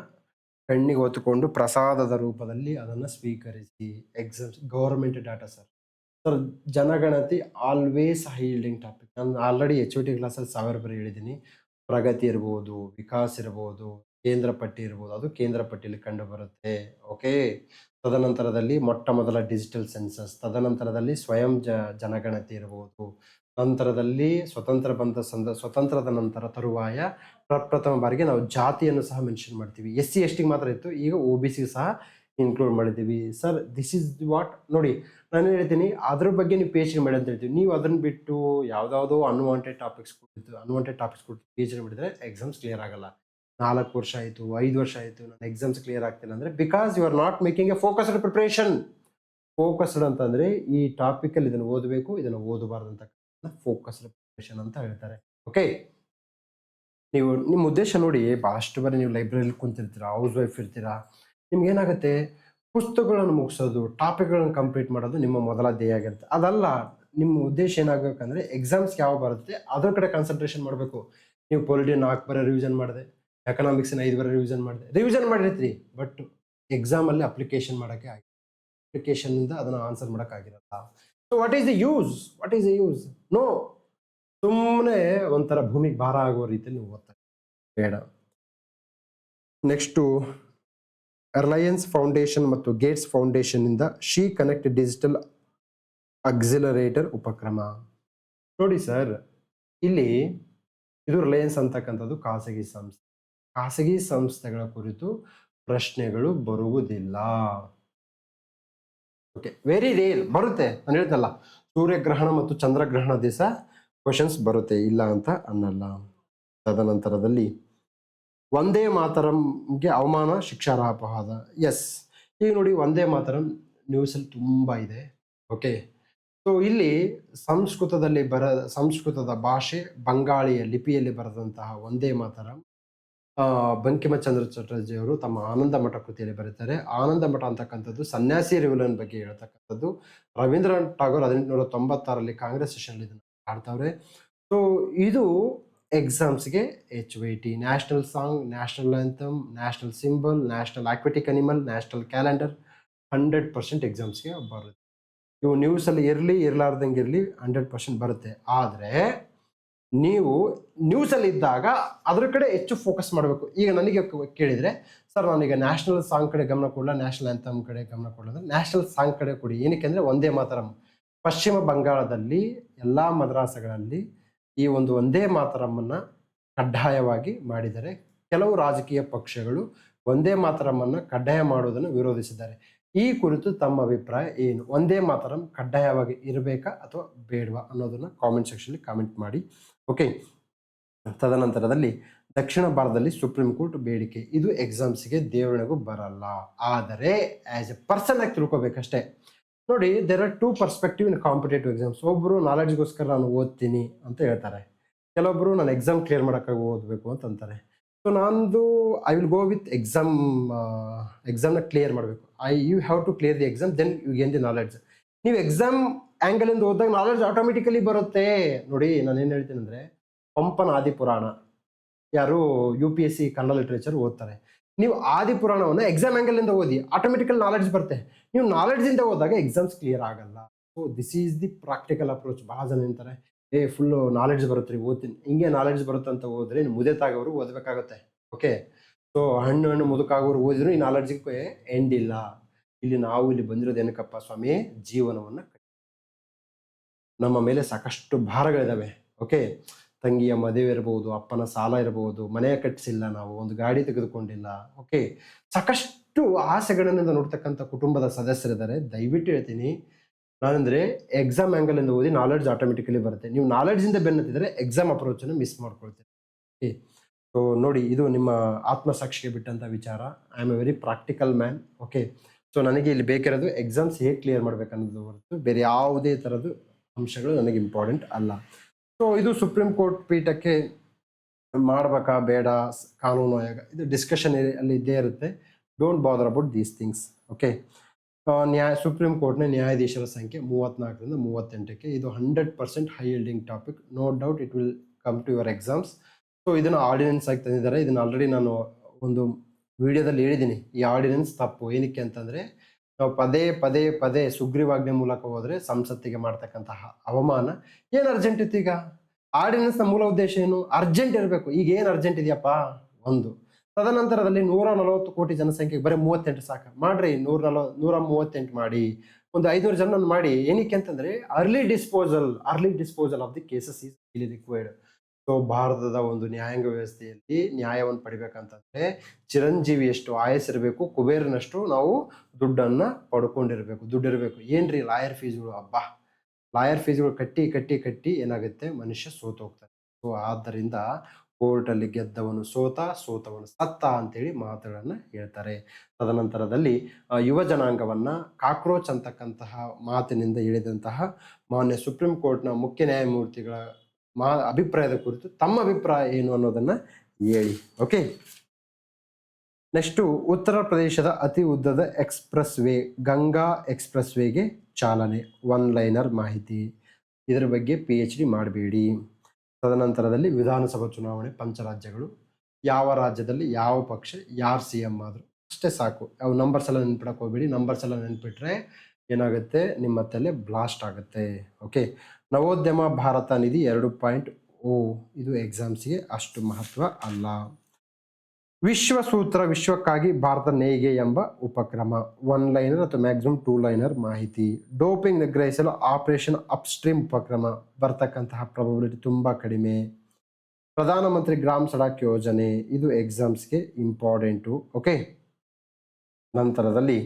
ಕಣ್ಣಿಗೆ ಹೊತ್ತುಕೊಂಡು ಪ್ರಸಾದದ ರೂಪದಲ್ಲಿ ಅದನ್ನು ಸ್ವೀಕರಿಸಿ. Exams government data sir. ಜನಗಣತಿ ಆಲ್ವೇಸ್ ಹೈ ಯೀಲ್ಡಿಂಗ್ ಟಾಪಿಕ್. ನಾನು ಆಲ್ರೆಡಿ HOT ಕ್ಲಾಸಲ್ಲಿ 1000 ಬಾರಿ ಹೇಳಿದ್ದೀನಿ. ಪ್ರಗತಿ ಇರ್ಬೋದು, ವಿಕಾಸ್ ಇರ್ಬೋದು, ಕೇಂದ್ರ ಪಟ್ಟಿ ಇರ್ಬೋದು, ಅದು ಕೇಂದ್ರ ಪಟ್ಟಿಯಲ್ಲಿ ಕಂಡು ಬರುತ್ತೆ. ಓಕೆ, ತದನಂತರದಲ್ಲಿ ಮೊಟ್ಟ ಮೊದಲ ಡಿಜಿಟಲ್ ಸೆನ್ಸಸ್, ತದನಂತರದಲ್ಲಿ ಸ್ವಯಂ ಜನಗಣತಿ ಇರ್ಬೋದು, ನಂತರದಲ್ಲಿ ಸ್ವತಂತ್ರದ ನಂತರ ತರುವಾಯ ಪ್ರಪ್ರಥಮ ಬಾರಿಗೆ ನಾವು ಜಾತಿಯನ್ನು ಸಹ ಮೆನ್ಷನ್ ಮಾಡ್ತೀವಿ. SC ST ಮಾತ್ರ ಇತ್ತು, ಈಗ OBC ಸಹ ಇನ್ಕ್ಲೂಡ್ ಮಾಡಿದ್ದೀವಿ. ಸರ್ ದಿಸ್ ಈಸ್ ವಾಟ್, ನೋಡಿ ನಾನು ಹೇಳ್ತೀನಿ, ಅದ್ರ ಬಗ್ಗೆ ನೀವು PhD ಮಾಡಿ ಅಂತ ಹೇಳ್ತೀವಿ. ನೀವು ಅದನ್ನು ಬಿಟ್ಟು ಯಾವುದಾವುದೋ ಅನ್ವಾಂಟೆಡ್ ಟಾಪಿಕ್ಸ್ ಕೊಟ್ಟು PhD ಮಾಡಿದರೆ ಎಕ್ಸಾಮ್ಸ್ ಕ್ಲಿಯರ್ ಆಗಲ್ಲ. 4 ವರ್ಷ ಆಯಿತು, 5 ವರ್ಷ ಆಯಿತು, ನಾನು ಎಕ್ಸಾಮ್ಸ್ ಕ್ಲಿಯರ್ ಆಗ್ತಿಲ್ಲ ಅಂದರೆ because you are not making a focused preparation. Focused ಅಂತಂದರೆ ಈ ಟಾಪಿಕಲ್ಲಿ ಇದನ್ನು ಓದಬೇಕು, ಇದನ್ನು ಓದಬಾರ್ದು ಅಂತ ಫೋಕಸ್ಡ್ ಪ್ರಿಪ್ರೇಷನ್ ಅಂತ ಹೇಳ್ತಾರೆ. ಓಕೆ, ನೀವು ನಿಮ್ಮ ಉದ್ದೇಶ ನೋಡಿ, ಭಾಳಷ್ಟು ಬಾರಿ ನೀವು ಲೈಬ್ರರಿಲಿ ಕುಂತಿರ್ತೀರಾ, ಹೌಸ್ ವೈಫ್ ಇರ್ತೀರಾ, ನಿಮ್ಗೇನಾಗುತ್ತೆ, ಪುಸ್ತಕಗಳನ್ನು ಮುಗಿಸೋದು, ಟಾಪಿಕ್ಗಳನ್ನು ಕಂಪ್ಲೀಟ್ ಮಾಡೋದು ನಿಮ್ಮ ಮೊದಲ ಧ್ಯೇಯ ಆಗಿರುತ್ತೆ. ಅದಲ್ಲ, ನಿಮ್ಮ ಉದ್ದೇಶ ಏನಾಗಬೇಕಂದ್ರೆ ಎಕ್ಸಾಮ್ಸ್ ಯಾವ ಬರುತ್ತೆ ಅದ್ರ ಕಡೆ ಕಾನ್ಸಂಟ್ರೇಷನ್ ಮಾಡಬೇಕು. ನೀವು ಪೊಲಿಟಿ 4 ಬಾರಿ ರಿವಿಷನ್ ಮಾಡಿದೆ, ಎಕನಾಮಿಕ್ಸ್ನ 5 ಬಾರಿ ರಿವಿಷನ್ ಮಾಡಿರ್ತೀರಿ, ಬಟ್ ಎಕ್ಸಾಮಲ್ಲಿ ಅಪ್ಲಿಕೇಶನ್ ಮಾಡೋಕ್ಕೆ ಆಗಿ, ಅಪ್ಲಿಕೇಶನ್ನಿಂದ ಅದನ್ನು ಆನ್ಸರ್ ಮಾಡೋಕ್ಕಾಗಿರಲ್ಲ. So what is the use? No, ಸುಮ್ಮನೆ ಒಂಥರ ಭೂಮಿಗೆ ಭಾರ ಆಗುವ ರೀತಿಯಲ್ಲಿ ನೀವು ಓದ್ತಾರೆ, ಬೇಡ. ನೆಕ್ಸ್ಟು ರಿಲಯನ್ಸ್ ಫೌಂಡೇಶನ್ ಮತ್ತು ಗೇಟ್ಸ್ ಫೌಂಡೇಶನ್ ಇಂದ ಶಿ ಕನೆಕ್ಟ್ ಡಿಜಿಟಲ್ ಅಕ್ಸಿಲರೇಟರ್ ಉಪಕ್ರಮ. ನೋಡಿ ಸರ್, ಇಲ್ಲಿ ಇದು ರಿಲಯನ್ಸ್ ಅಂತಕ್ಕಂಥದ್ದು ಖಾಸಗಿ ಸಂಸ್ಥೆ. ಖಾಸಗಿ ಸಂಸ್ಥೆಗಳ ಕುರಿತು ಪ್ರಶ್ನೆಗಳು ಬರುವುದಿಲ್ಲ. ಓಕೆ, ವೆರಿ ರೇರ್ ಬರುತ್ತೆ. ನಾನು ಹೇಳ್ತಲ್ಲ, ಸೂರ್ಯಗ್ರಹಣ ಮತ್ತು ಚಂದ್ರಗ್ರಹಣ ದಿವಸ ಕ್ವಶನ್ಸ್ ಬರುತ್ತೆ, ಇಲ್ಲ ಅಂತ ಅನ್ನಲ್ಲ. ತದನಂತರದಲ್ಲಿ ವಂದೇ ಮಾತರಂಗೆ ಅವಮಾನ ಶಿಕ್ಷಾರ್ಹ ಅಪವಾದ. ಎಸ್, ಈಗ ನೋಡಿ ವಂದೇ ಮಾತರಂ ನ್ಯೂಸಲ್ಲಿ ತುಂಬ ಇದೆ. ಓಕೆ, ಸೊ ಇಲ್ಲಿ ಸಂಸ್ಕೃತದ ಭಾಷೆ ಬಂಗಾಳಿಯ ಲಿಪಿಯಲ್ಲಿ ಬರೆದಂತಹ ವಂದೇ ಮಾತರಂ ಬಂಕಿಮಚಂದ್ರ ಚಟರ್ಜಿ ಅವರು ತಮ್ಮ ಆನಂದ ಮಠ ಕೃತಿಯಲ್ಲಿ ಬರೀತಾರೆ. ಆನಂದ ಮಠ ಅಂತಕ್ಕಂಥದ್ದು ಸನ್ಯಾಸಿ ರೆವಿಲನ್ ಬಗ್ಗೆ ಹೇಳ್ತಕ್ಕಂಥದ್ದು. ರವೀಂದ್ರನಾಥ್ ಟಾಗೋರ್ 1896 ಕಾಂಗ್ರೆಸ್ ಸೆಷನ್ ಇದನ್ನು ಆಡ್ತವ್ರೆ. ಸೊ ಇದು ಎಕ್ಸಾಮ್ಸ್ಗೆ HYT, national song, national anthem, national symbol, national aquatic animal, national calendar 100% ಎಕ್ಸಾಮ್ಸ್ಗೆ ಬರುತ್ತೆ. ಇವು ನ್ಯೂಸಲ್ಲಿ ಇರಲಾರ್ದಂಗೆ ಇರಲಿ 100% ಬರುತ್ತೆ. ಆದರೆ ನೀವು ನ್ಯೂಸಲ್ಲಿ ಇದ್ದಾಗ ಅದ್ರ ಕಡೆ ಹೆಚ್ಚು ಫೋಕಸ್ ಮಾಡಬೇಕು. ಈಗ ನನಗೆ ಕೇಳಿದರೆ, ಸರ್ ನಾನೀಗ ನ್ಯಾಷನಲ್ ಸಾಂಗ್ ಕಡೆ ಗಮನ ಕೊಡಲ್ಲ, ನ್ಯಾಷನಲ್ ಆಂಥಮ್ ಕಡೆ ಗಮನ ಕೊಡಲ್ಲ ಅಂದರೆ ನ್ಯಾಷನಲ್ ಸಾಂಗ್ ಕಡೆ ಕೊಡಿ. ಏನಕ್ಕೆ ಅಂದರೆ ವಂದೇ ಮಾತರಂ ಪಶ್ಚಿಮ ಬಂಗಾಳದಲ್ಲಿ ಎಲ್ಲ ಮದ್ರಾಸಗಳಲ್ಲಿ ಈ ಒಂದು ವಂದೇ ಮಾತರಮ್ಮನ್ನು ಕಡ್ಡಾಯವಾಗಿ ಮಾಡಿದ್ದಾರೆ. ಕೆಲವು ರಾಜಕೀಯ ಪಕ್ಷಗಳು ವಂದೇ ಮಾತರಮ್ಮನ್ನು ಕಡ್ಡಾಯ ಮಾಡುವುದನ್ನು ವಿರೋಧಿಸಿದ್ದಾರೆ. ಈ ಕುರಿತು ತಮ್ಮ ಅಭಿಪ್ರಾಯ ಏನು? ವಂದೇ ಮಾತರಂ ಕಡ್ಡಾಯವಾಗಿ ಇರಬೇಕಾ ಅಥವಾ ಬೇಡವಾ ಅನ್ನೋದನ್ನು ಕಾಮೆಂಟ್ ಸೆಕ್ಷನ್ಲಿ ಕಾಮೆಂಟ್ ಮಾಡಿ. ಓಕೆ, ತದನಂತರದಲ್ಲಿ ದಕ್ಷಿಣ ಭಾರತದಲ್ಲಿ ಸುಪ್ರೀಂ ಕೋರ್ಟ್ ಬೇಡಿಕೆ. ಇದು ಎಕ್ಸಾಮ್ಸ್ಗೆ ದೇವರಿಗೂ ಬರಲ್ಲ, ಆದರೆ ಆ್ಯಸ್ ಎ ಪರ್ಸನ್ ಆಗಿ ತಿಳ್ಕೊಬೇಕಷ್ಟೇ. ನೋಡಿ, there are 2 perspective in competitive exams. ಒಬ್ಬರು ನಾಲೆಡ್ಜ್ಗೋಸ್ಕರ ನಾನು ಓದ್ತೀನಿ ಅಂತ ಹೇಳ್ತಾರೆ, ಕೆಲವೊಬ್ಬರು ನಾನು ಎಕ್ಸಾಮ್ ಕ್ಲಿಯರ್ ಮಾಡೋಕ್ಕಾಗಿ ಓದಬೇಕು ಅಂತ ಅಂತಾರೆ. ಸೊ ನಂದು ಐ ವಿಲ್ ಗೋ ವಿತ್ ಎಕ್ಸಾಮ್ನ ಕ್ಲಿಯರ್ ಮಾಡಬೇಕು. You have to clear the exam, then you gain the knowledge. ನೀವು ಎಕ್ಸಾಮ್ ಆ್ಯಂಗಲಿಂದ ಓದಿದಾಗ ನಾಲೆಡ್ಜ್ ಆಟೋಮೆಟಿಕಲಿ ಬರುತ್ತೆ. ನೋಡಿ, ನಾನು ಏನು ಹೇಳ್ತೀನಿ ಅಂದರೆ, ಪಂಪನ ಆದಿಪುರಾಣ ಯಾರು UPSC ಕನ್ನಡ ಲಿಟ್ರೇಚರ್ ಓದ್ತಾರೆ, ನೀವು ಆದಿಪುರಾಣವನ್ನು ಎಕ್ಸಾಮ್ ಆ್ಯಂಗಲಿಂದ ಓದಿ, ಆಟೋಮೆಟಿಕಲ್ ನಾಲೆಡ್ಜ್ ಬರುತ್ತೆ. ನೀವು ನಾಲೆಡ್ಜಿಂದ ಓದಿದಾಗ ಎಕ್ಸಾಮ್ಸ್ ಕ್ಲಿಯರ್ ಆಗಲ್ಲ. So this is the practical approach. ಭಾಳ ಜನ ಅಂತಾರೆ, ಫುಲ್ಲು ನಾಲೆಡ್ಜ್ ಬರುತ್ತೆ ರೀ, ಓದ್ತೀನಿ. ಹಿಂಗೆ ನಾಲೆಡ್ಜ್ ಬರುತ್ತೆ ಅಂತ ಹೋದ್ರೆ ಮುದೆತಾಗೋರು ಓದಬೇಕಾಗುತ್ತೆ. ಓಕೆ, ಸೊ ಹಣ್ಣು ಮುದುಕಾಗೋರು ಓದಿದ್ರು ಈ ನಾಲೆಡ್ಜಿಗೆ ಎಂಡ್ ಇಲ್ಲ. ಇಲ್ಲಿ ಬಂದಿರೋದು ಏನಕ್ಕಪ್ಪ ಸ್ವಾಮಿ? ಜೀವನವನ್ನು ನಮ್ಮ ಮೇಲೆ ಸಾಕಷ್ಟು ಭಾರಗಳಿದ್ದಾವೆ. ಓಕೆ, ತಂಗಿಯ ಮದುವೆ ಇರಬಹುದು, ಅಪ್ಪನ ಸಾಲ ಇರಬಹುದು, ಮನೆ ಕಟ್ಟಿಸಿಲ್ಲ, ನಾವು ಒಂದು ಗಾಡಿ ತೆಗೆದುಕೊಂಡಿಲ್ಲ. ಓಕೆ, ಸಾಕಷ್ಟು ಆಸೆಗಳನ್ನು ನೋಡ್ತಕ್ಕಂಥ ಕುಟುಂಬದ ಸದಸ್ಯರಿದ್ದಾರೆ. ದಯವಿಟ್ಟು ಹೇಳ್ತೀನಿ ನಾನಂದರೆ, ಎಕ್ಸಾಮ್ ಆ್ಯಂಗಲಿಂದ ಓದಿ ನಾಲೆಡ್ಜ್ ಆಟೋಮೆಟಿಕಲಿ ಬರುತ್ತೆ. ನೀವು ನಾಲೆಡ್ಜಿಂದ ಬೆನ್ನತ್ತಿದ್ರೆ ಎಕ್ಸಾಮ್ ಅಪ್ರೋಚನ್ನು ಮಿಸ್ ಮಾಡ್ಕೊಳ್ತೀರಿ. ಓಕೆ, ಸೊ ನೋಡಿ, ಇದು ನಿಮ್ಮ ಆತ್ಮಸಾಕ್ಷಿಗೆ ಬಿಟ್ಟಂಥ ವಿಚಾರ. I am A very practical man. Okay, so ನನಗೆ ಇಲ್ಲಿ ಬೇಕಿರೋದು ಎಕ್ಸಾಮ್ಸ್ ಹೇಗೆ ಕ್ಲಿಯರ್ ಮಾಡಬೇಕನ್ನೋದು ಹೊರತು ಬೇರೆ ಯಾವುದೇ ಥರದ್ದು ಅಂಶಗಳು ನನಗೆ ಇಂಪಾರ್ಟೆಂಟ್ ಅಲ್ಲ. ಸೊ ಇದು ಸುಪ್ರೀಂ ಕೋರ್ಟ್ ಪೀಠಕ್ಕೆ ಮಾಡಬೇಕಾ ಬೇಡ, ಕಾನೂನು ಆಯೋಗ, ಇದು ಡಿಸ್ಕಷನ್ ಅಲ್ಲಿ ಇದ್ದೇ ಇರುತ್ತೆ. Don't bother about these things. Okay, supreme ಕೋರ್ಟ್ನ ನ್ಯಾಯಾಧೀಶರ ಸಂಖ್ಯೆ 34ರಿಂದ 38ಕ್ಕೆ. ಇದು 100% high yielding topic. No doubt it will come to your exams. So ಇದನ್ನು ಆರ್ಡಿನೆನ್ಸ್ ಆಗಿ ತಂದಿದ್ದಾರೆ. ಇದನ್ನು ಆಲ್ರೆಡಿ ನಾನು ಒಂದು ವಿಡಿಯೋದಲ್ಲಿ ಹೇಳಿದ್ದೀನಿ. ಈ ಆರ್ಡಿನೆನ್ಸ್ ತಪ್ಪು. ಏನಕ್ಕೆ ಅಂತಂದರೆ, ನಾವು ಪದೇ ಸುಗ್ರೀವಾಜ್ಞೆ ಮೂಲಕ ಹೋದರೆ ಸಂಸತ್ತಿಗೆ ಮಾಡ್ತಕ್ಕಂತಹ ಅವಮಾನ. ಏನು ಅರ್ಜೆಂಟ್ ಇತ್ತು? ಈಗ ಆರ್ಡಿನೆನ್ಸ್ನ ಮೂಲ ಉದ್ದೇಶ ಏನು? ಅರ್ಜೆಂಟ್ ಇರಬೇಕು. ಈಗ ಏನು ಅರ್ಜೆಂಟ್ ಇದೆಯಪ್ಪ? ಒಂದು. ತದನಂತರದಲ್ಲಿ 140 ಕೋಟಿ ಜನಸಂಖ್ಯೆಗೆ ಬರೀ 38 ಸಾಕು ಮಾಡ್ರಿ. 138 ಮಾಡಿ, ಒಂದು 500 ಜನ ಮಾಡಿ. ಏನಕ್ಕೆ ಅಂತಂದರೆ, early disposal of the cases is really required. So ಭಾರತದ ಒಂದು ನ್ಯಾಯಾಂಗ ವ್ಯವಸ್ಥೆಯಲ್ಲಿ ನ್ಯಾಯವನ್ನು ಪಡಿಬೇಕಂತಂದರೆ ಚಿರಂಜೀವಿ ಎಷ್ಟು ಆಯಸ್ಸಿರಬೇಕು, ಕುಬೇರನಷ್ಟು ನಾವು ದುಡ್ಡನ್ನು ಪಡ್ಕೊಂಡಿರಬೇಕು, ದುಡ್ಡಿರಬೇಕು. ಏನ್ರಿ ಲಾಯರ್ ಫೀಸ್ಗಳು? ಹಬ್ಬ, ಲಾಯರ್ ಫೀಸ್ಗಳು ಕಟ್ಟಿ ಏನಾಗುತ್ತೆ, ಮನುಷ್ಯ ಸೋತೋಗ್ತಾನೆ. ಸೊ ಆದ್ದರಿಂದ ಕೋರ್ಟಲ್ಲಿ ಗೆದ್ದವನು ಸೋತವನು ಸತ್ತ ಅಂತೇಳಿ ಮಾತುಗಳನ್ನು ಹೇಳ್ತಾರೆ. ತದನಂತರದಲ್ಲಿ ಯುವ ಜನಾಂಗವನ್ನು ಕಾಕ್ರೋಚ್ ಅಂತಕ್ಕಂತಹ ಮಾತಿನಿಂದ ಹೇಳಿದಂತಹ ಮಾನ್ಯ ಸುಪ್ರೀಂ ಕೋರ್ಟ್ನ ಮುಖ್ಯ ನ್ಯಾಯಮೂರ್ತಿಗಳ ಅಭಿಪ್ರಾಯದ ಕುರಿತು ತಮ್ಮ ಅಭಿಪ್ರಾಯ ಏನು ಅನ್ನೋದನ್ನು ಹೇಳಿ. ಓಕೆ, ನೆಕ್ಸ್ಟು ಉತ್ತರ ಪ್ರದೇಶದ ಅತಿ ಉದ್ದದ ಎಕ್ಸ್ಪ್ರೆಸ್ ವೇ ಗಂಗಾ ಎಕ್ಸ್ಪ್ರೆಸ್ ವೇಗೆ ಚಾಲನೆ. 1 ಲೈನರ್ ಮಾಹಿತಿ. ಇದರ ಬಗ್ಗೆ PhD ಮಾಡಬೇಡಿ. ತದನಂತರದಲ್ಲಿ ವಿಧಾನಸಭಾ ಚುನಾವಣೆ ಪಂಚರಾಜ್ಯಗಳು. ಯಾವ ರಾಜ್ಯದಲ್ಲಿ ಯಾವ ಪಕ್ಷ ಯಾರು CM ಆದರು ಅಷ್ಟೇ ಸಾಕು. ಅವು ನಂಬರ್ಸ್ ಎಲ್ಲ ನೆನ್ಪಿಡಕ್ಕೆ ಹೋಗ್ಬೇಡಿ. ನಂಬರ್ಸ್ ಎಲ್ಲ ನೆನ್ಪಿಟ್ರೆ ಏನಾಗುತ್ತೆ, ನಿಮ್ಮ ತಲೆ ಬ್ಲಾಸ್ಟ್ ಆಗುತ್ತೆ. ಓಕೆ, ನವೋದ್ಯಮ ಭಾರತ ನಿಧಿ 2.0 ಇದು ಎಕ್ಸಾಮ್ಸ್ಗೆ ಅಷ್ಟು ಮಹತ್ವ ಅಲ್ಲ. ವಿಶ್ವಸೂತ್ರ ವಿಶ್ವಕ್ಕಾಗಿ ಭಾರತ ನೇಯ್ಗೆ ಎಂಬ ಉಪಕ್ರಮ. 1 ಲೈನರ್ ಅಥವಾ ಮ್ಯಾಕ್ಸಿಮಮ್ 2 ಲೈನರ್ ಮಾಹಿತಿ. ಡೋಪಿಂಗ್ ನಿಗ್ರಹಿಸಲು ಆಪರೇಷನ್ ಅಪ್ಸ್ಟ್ರೀಮ್ ಉಪಕ್ರಮ. ಬರ್ತಕ್ಕಂತಹ ಪ್ರಾಬಬಿಲಿಟಿ ತುಂಬಾ ಕಡಿಮೆ. ಪ್ರಧಾನಮಂತ್ರಿ ಗ್ರಾಮ್ ಸಡಕ್ ಯೋಜನೆ, ಇದು ಎಕ್ಸಾಮ್ಸ್ಗೆ ಇಂಪಾರ್ಟೆಂಟು. ಓಕೆ, ನಂತರದಲ್ಲಿ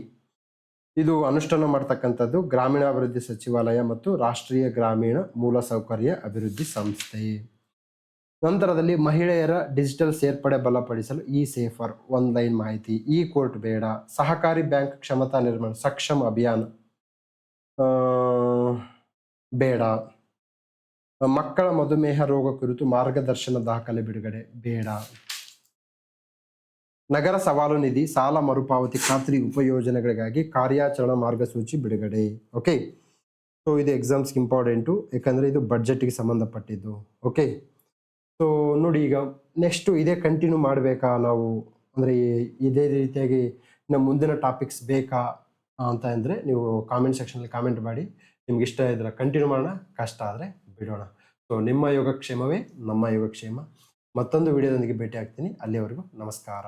ಇದು ಅನುಷ್ಠಾನ ಮಾಡ್ತಕ್ಕಂಥದ್ದು ಗ್ರಾಮೀಣಾಭಿವೃದ್ಧಿ ಸಚಿವಾಲಯ ಮತ್ತು ರಾಷ್ಟ್ರೀಯ ಗ್ರಾಮೀಣ ಮೂಲಸೌಕರ್ಯ ಅಭಿವೃದ್ಧಿ ಸಂಸ್ಥೆ. ನಂತರದಲ್ಲಿ ಮಹಿಳೆಯರ ಡಿಜಿಟಲ್ ಸೇರ್ಪಡೆ ಬಲಪಡಿಸಲು ಇ ಸೇಫರ್, 1 ಲೈನ್ ಮಾಹಿತಿ. ಇ ಕೋರ್ಟ್ ಬೇಡ. ಸಹಕಾರಿ ಬ್ಯಾಂಕ್ ಕ್ಷಮತಾ ನಿರ್ಮಾಣ ಸಕ್ಷಮ ಅಭಿಯಾನ ಬೇಡ. ಮಕ್ಕಳ ಮಧುಮೇಹ ರೋಗ ಕುರಿತು ಮಾರ್ಗದರ್ಶನ ದಾಖಲೆ ಬಿಡುಗಡೆ ಬೇಡ. ನಗರ ಸವಾಲು ನಿಧಿ ಸಾಲ ಮರುಪಾವತಿ ಖಾತ್ರಿ ಉಪಯೋಜನೆಗಳಿಗಾಗಿ ಕಾರ್ಯಾಚರಣಾ ಮಾರ್ಗಸೂಚಿ ಬಿಡುಗಡೆ. ಓಕೆ, ಸೊ ಇದು ಎಕ್ಸಾಮ್ಸ್ಗೆ ಇಂಪಾರ್ಟೆಂಟು, ಯಾಕಂದರೆ ಇದು ಬಡ್ಜೆಟ್ಗೆ ಸಂಬಂಧಪಟ್ಟಿದ್ದು. ಓಕೆ, ಸೊ ನೋಡಿ, ಈಗ ನೆಕ್ಸ್ಟು ಇದೇ ಕಂಟಿನ್ಯೂ ಮಾಡಬೇಕಾ ನಾವು, ಅಂದರೆ ಇದೇ ರೀತಿಯಾಗಿ ನಮ್ಮ ಮುಂದಿನ ಟಾಪಿಕ್ಸ್ ಬೇಕಾ ಅಂತ ಅಂದರೆ ನೀವು ಕಾಮೆಂಟ್ ಸೆಕ್ಷನಲ್ಲಿ ಕಾಮೆಂಟ್ ಮಾಡಿ. ನಿಮ್ಗೆ ಇಷ್ಟ ಇದ್ರೆ ಕಂಟಿನ್ಯೂ ಮಾಡೋಣ, ಕಷ್ಟ ಆದರೆ ಬಿಡೋಣ. ಸೊ ನಿಮ್ಮ ಯೋಗಕ್ಷೇಮವೇ ನಮ್ಮ ಯೋಗಕ್ಷೇಮ. ಮತ್ತೊಂದು ವಿಡಿಯೋದೊಂದಿಗೆ ಭೇಟಿ ಆಗ್ತೀನಿ. ಅಲ್ಲಿವರೆಗೂ ನಮಸ್ಕಾರ.